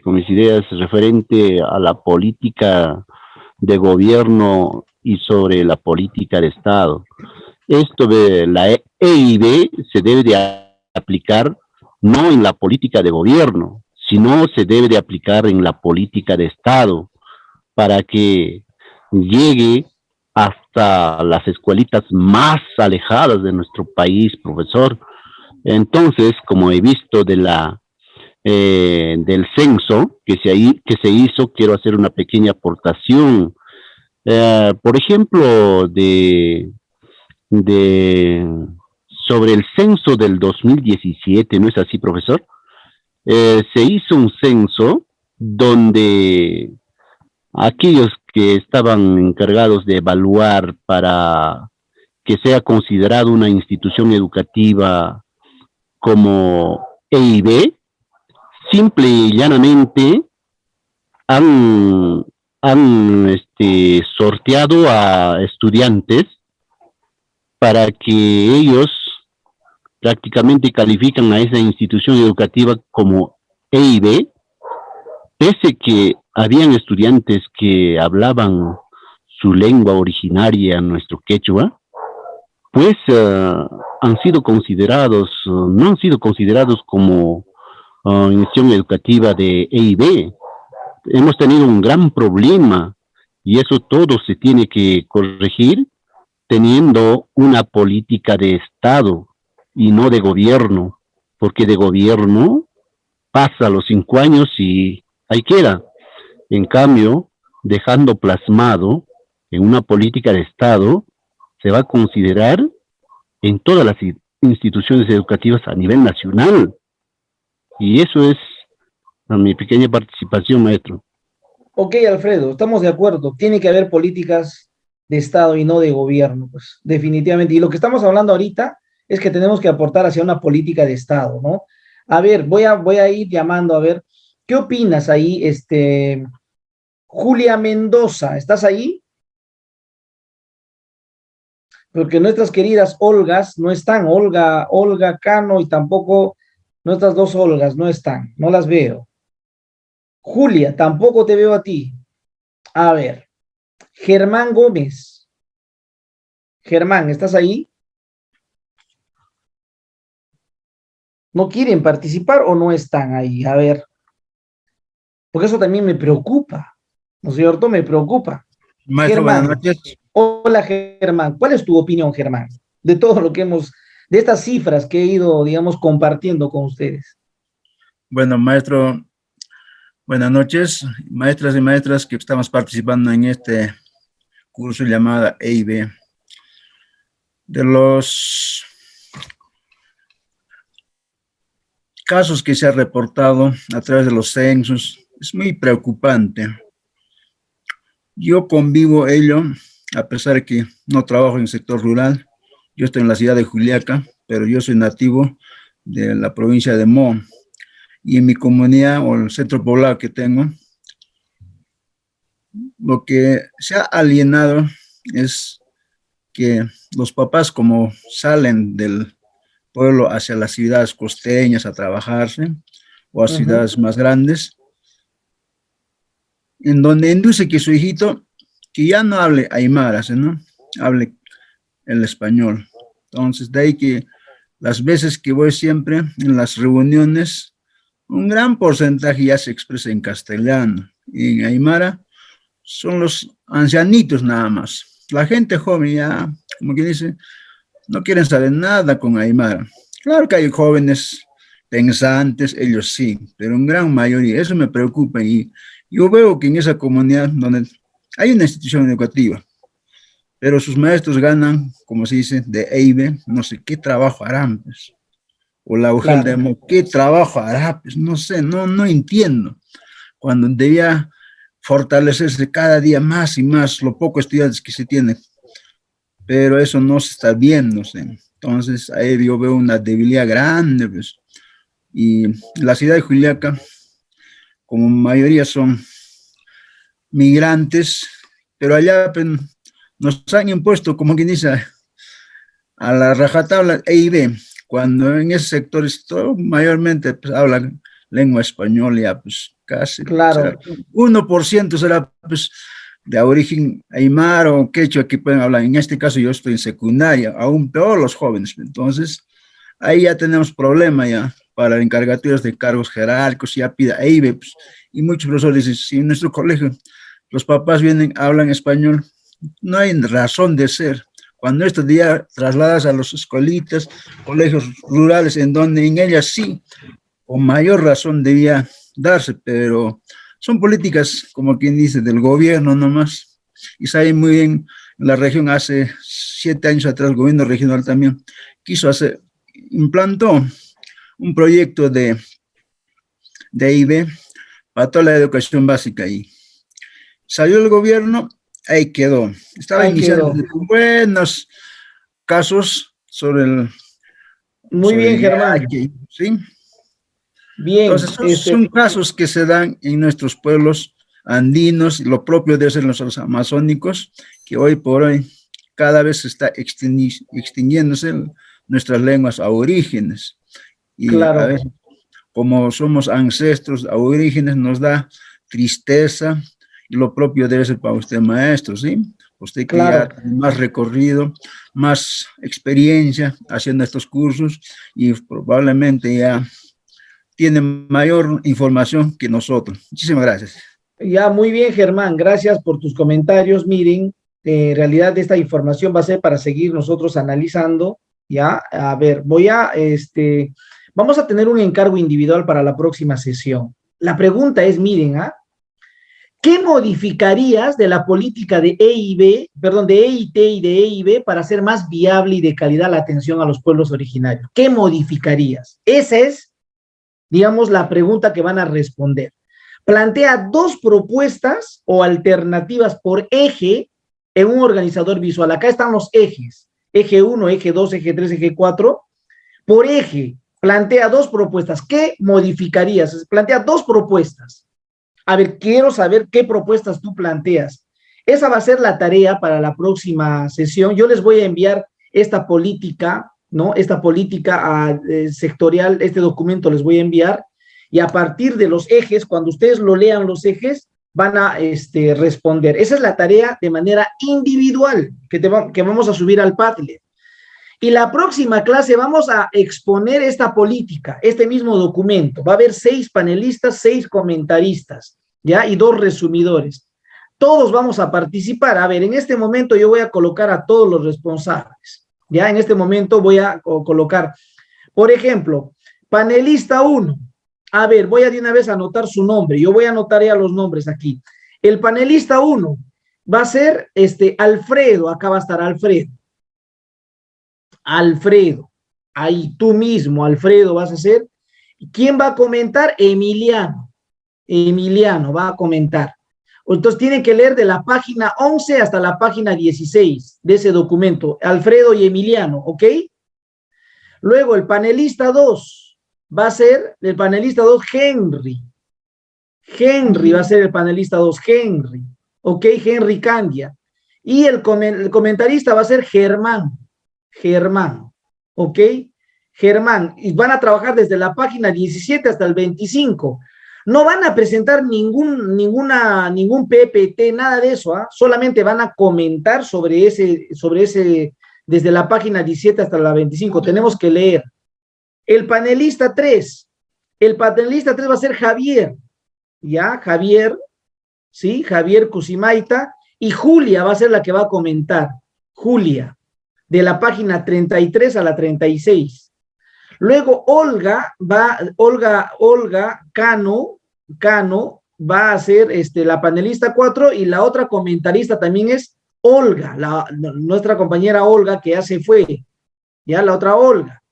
con mis ideas referente a la política de gobierno y sobre la política de Estado. Esto de la EIB se debe de aplicar no en la política de gobierno, sino se debe de aplicar en la política de Estado para que llegue hasta las escuelitas más alejadas de nuestro país, profesor. Entonces, como he visto del censo que se hizo, quiero hacer una pequeña aportación. Por ejemplo, sobre el censo del 2017, ¿no es así, profesor? Se hizo un censo donde aquellos que estaban encargados de evaluar para que sea considerado una institución educativa como EIB, simple y llanamente han sorteado a estudiantes para que ellos prácticamente califican a esa institución educativa como EIB, pese que habían estudiantes que hablaban su lengua originaria, nuestro quechua, pues han sido considerados, no han sido considerados como institución educativa de EIB. Hemos tenido un gran problema y eso todo se tiene que corregir teniendo una política de Estado y no de gobierno, porque de gobierno pasa los 5 años y ahí queda. En cambio, dejando plasmado en una política de Estado, se va a considerar en todas las instituciones educativas a nivel nacional. Y eso es mi pequeña participación, maestro. Ok, Alfredo, estamos de acuerdo. Tiene que haber políticas de Estado y no de gobierno, pues definitivamente. Y lo que estamos hablando ahorita es que tenemos que aportar hacia una política de Estado, ¿no? A ver, voy a ir llamando, a ver, ¿qué opinas ahí, Julia Mendoza, ¿estás ahí? Porque nuestras queridas Olgas no están, Olga Cano y tampoco nuestras dos Olgas no están, no las veo. Julia, tampoco te veo a ti. A ver, Germán Gómez. Germán, ¿estás ahí? ¿No quieren participar o no están ahí? A ver, porque eso también me preocupa, ¿no es cierto? Me preocupa. Maestro, Germán, buenas noches. hola Germán, ¿cuál es tu opinión, Germán, de todo lo que hemos, de estas cifras que he ido, digamos, compartiendo con ustedes? Bueno, maestro, buenas noches, maestras y maestras que estamos participando en este curso llamado EIB. De los casos que se ha reportado a través de los censos, es muy preocupante. Yo convivo ello, a pesar de que no trabajo en el sector rural. Yo estoy en la ciudad de Juliaca, pero yo soy nativo de la provincia de Mo. Y en mi comunidad o el centro poblado que tengo, lo que se ha alienado es que los papás, como salen del pueblo hacia las ciudades costeñas a trabajarse o a ciudades más grandes, en donde induce que su hijito que ya no hable aymara, ¿no? Hable el español. Entonces, de ahí que las veces que voy siempre en las reuniones, un gran porcentaje ya se expresa en castellano. Y en aymara son los ancianitos nada más. La gente joven ya, como que dice, no quieren saber nada con aymara. Claro que hay jóvenes pensantes, ellos sí, pero en gran mayoría, eso me preocupa. Y yo veo que en esa comunidad donde hay una institución educativa, pero sus maestros ganan, como se dice, de EIB, no sé qué trabajo harán, pues. O la UGEL de Mo, ¿qué trabajo hará? Pues no sé, no entiendo. Cuando debía fortalecerse cada día más y más lo poco estudiantes que se tienen, pero eso no se está viendo, ¿sí? Entonces ahí yo veo una debilidad grande, pues. Y la ciudad de Juliaca, como mayoría son migrantes, pero allá pues, nos han impuesto, como quien dice, a la rajatabla EIB, cuando en ese sector mayormente pues, hablan lengua española, ya pues casi, claro. O sea, 1% será pues de origen aymara o quechua que pueden hablar. En este caso yo estoy en secundaria, aún peor los jóvenes. Entonces, ahí ya tenemos problema ya para encargaturas de cargos jerárquicos, ya pida EIB, pues, y muchos profesores dicen, si en nuestro colegio los papás vienen, hablan español, no hay razón de ser. Cuando esto ya trasladas a los escolitas, colegios rurales, en donde en ellas sí, con mayor razón debía darse, pero son políticas, como quien dice, del gobierno nomás. Y saben muy bien, en la región hace 7 años atrás, el gobierno regional también quiso hacer, implantó un proyecto de EIB para toda la educación básica y salió el gobierno, ahí quedó. Estaba Ahí iniciando quedó. buenos casos sobre el... Muy sobre bien, el Germán. yaqui, ¿sí? Bien, Entonces, son casos que se dan en nuestros pueblos andinos, lo propio de ser los amazónicos, que hoy por hoy cada vez está extinguiéndose nuestras lenguas aborígenes. Y a claro, veces, como somos ancestros aborígenes, nos da tristeza, y lo propio debe ser para usted, maestro, ¿sí? Usted que claro. ya tiene más recorrido, más experiencia haciendo estos cursos y probablemente ya tiene mayor información que nosotros. Muchísimas gracias. Ya, muy bien, Germán. Gracias por tus comentarios. Miren, en realidad esta información va a ser para seguir nosotros analizando. Ya, a ver, Vamos a tener un encargo individual para la próxima sesión. La pregunta es, miren, ¿qué modificarías de la política de EIB, perdón, de EIT y de EIB para hacer más viable y de calidad la atención a los pueblos originarios? ¿Qué modificarías? Esa es, digamos, la pregunta que van a responder. Plantea 2 propuestas o alternativas por eje en un organizador visual. Acá están los ejes. Eje 1, eje 2, eje 3, eje 4. Por eje, plantea 2 propuestas. ¿Qué modificarías? Plantea 2 propuestas. A ver, quiero saber qué propuestas tú planteas. Esa va a ser la tarea para la próxima sesión. Yo les voy a enviar esta política, ¿no? Esta política sectorial, este documento les voy a enviar, y a partir de los ejes, cuando ustedes lo lean los ejes, van a responder. Esa es la tarea de manera individual que vamos a subir al Padlet. Y la próxima clase vamos a exponer esta política, este mismo documento. Va a haber 6 panelistas, 6 comentaristas, ¿ya? Y 2 resumidores. Todos vamos a participar. A ver, en este momento yo voy a colocar a todos los responsables, ¿ya? En este momento voy a colocar, por ejemplo, panelista 1. A ver, voy a de una vez a anotar su nombre. Yo voy a anotar ya los nombres aquí. El panelista 1 va a ser Alfredo. Acá va a estar Alfredo. Alfredo, ahí tú mismo, Alfredo, vas a ser. ¿Quién va a comentar? Emiliano. Emiliano va a comentar. Entonces tienen que leer de la página 11 hasta la página 16 de ese documento, Alfredo y Emiliano, ¿ok? Luego el panelista 2 va a ser el panelista 2, Henry. Henry va a ser el panelista 2, Henry, ¿ok? Henry Candia. Y el comentarista va a ser Germán. Germán, ¿ok? Germán, y van a trabajar desde la página 17 hasta el 25. No van a presentar ningún PPT, nada de eso, solamente van a comentar sobre ese, desde la página 17 hasta la 25. Tenemos que leer. El panelista 3 va a ser Javier, ¿ya? Javier, ¿sí? Javier Cusimaita, y Julia va a ser la que va a comentar. Julia, de la página 33 a la 36. Luego Olga Cano va a ser la panelista 4, y la otra comentarista también es Olga, nuestra compañera Olga, que ya se fue, ya la otra Olga.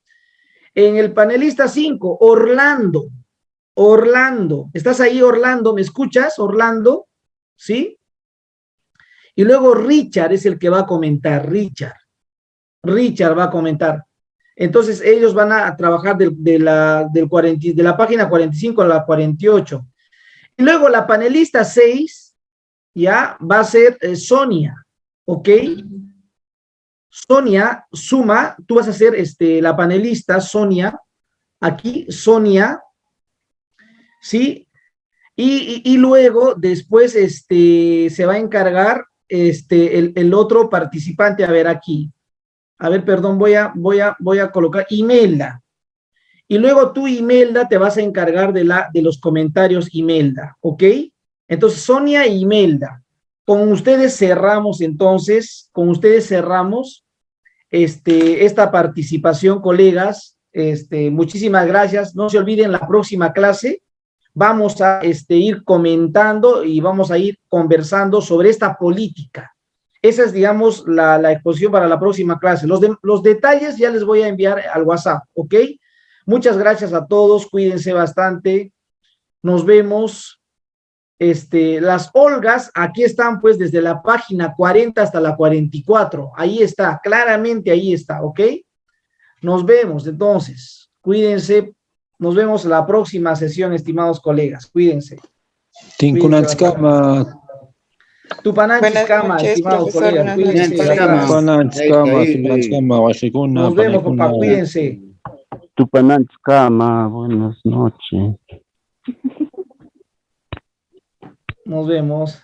En el panelista 5, Orlando, ¿estás ahí, Orlando? ¿Me escuchas, Orlando? ¿Sí? Y luego Richard es el que va a comentar, Richard va a comentar. Entonces ellos van a trabajar de la página 45 a la 48. Y luego la panelista 6 ya va a ser Sonia, ¿ok? Sonia suma, tú vas a ser la panelista Sonia, aquí Sonia, ¿sí? Y luego después se va a encargar el otro participante. A ver aquí. A ver, perdón, voy a colocar Imelda. Y luego tú, Imelda, te vas a encargar de los comentarios, Imelda, ¿ok? Entonces, Sonia e Imelda. Con ustedes cerramos, entonces, esta participación, colegas. Muchísimas gracias. No se olviden, la próxima clase vamos a ir comentando y vamos a ir conversando sobre esta política. Esa es, digamos, la exposición para la próxima clase. Los detalles ya les voy a enviar al WhatsApp, ¿ok? Muchas gracias a todos, cuídense bastante. Nos vemos. Las Olgas, aquí están pues desde la página 40 hasta la 44. Ahí está, claramente ahí está, ¿ok? Nos vemos, entonces. Cuídense. Nos vemos en la próxima sesión, estimados colegas. Cuídense. Tinkunanskama. Tupananchikama, estimados colegas. Cuídense. Nos vemos, papá. Cuídense. Tupananchikama, buenas noches. Nos vemos.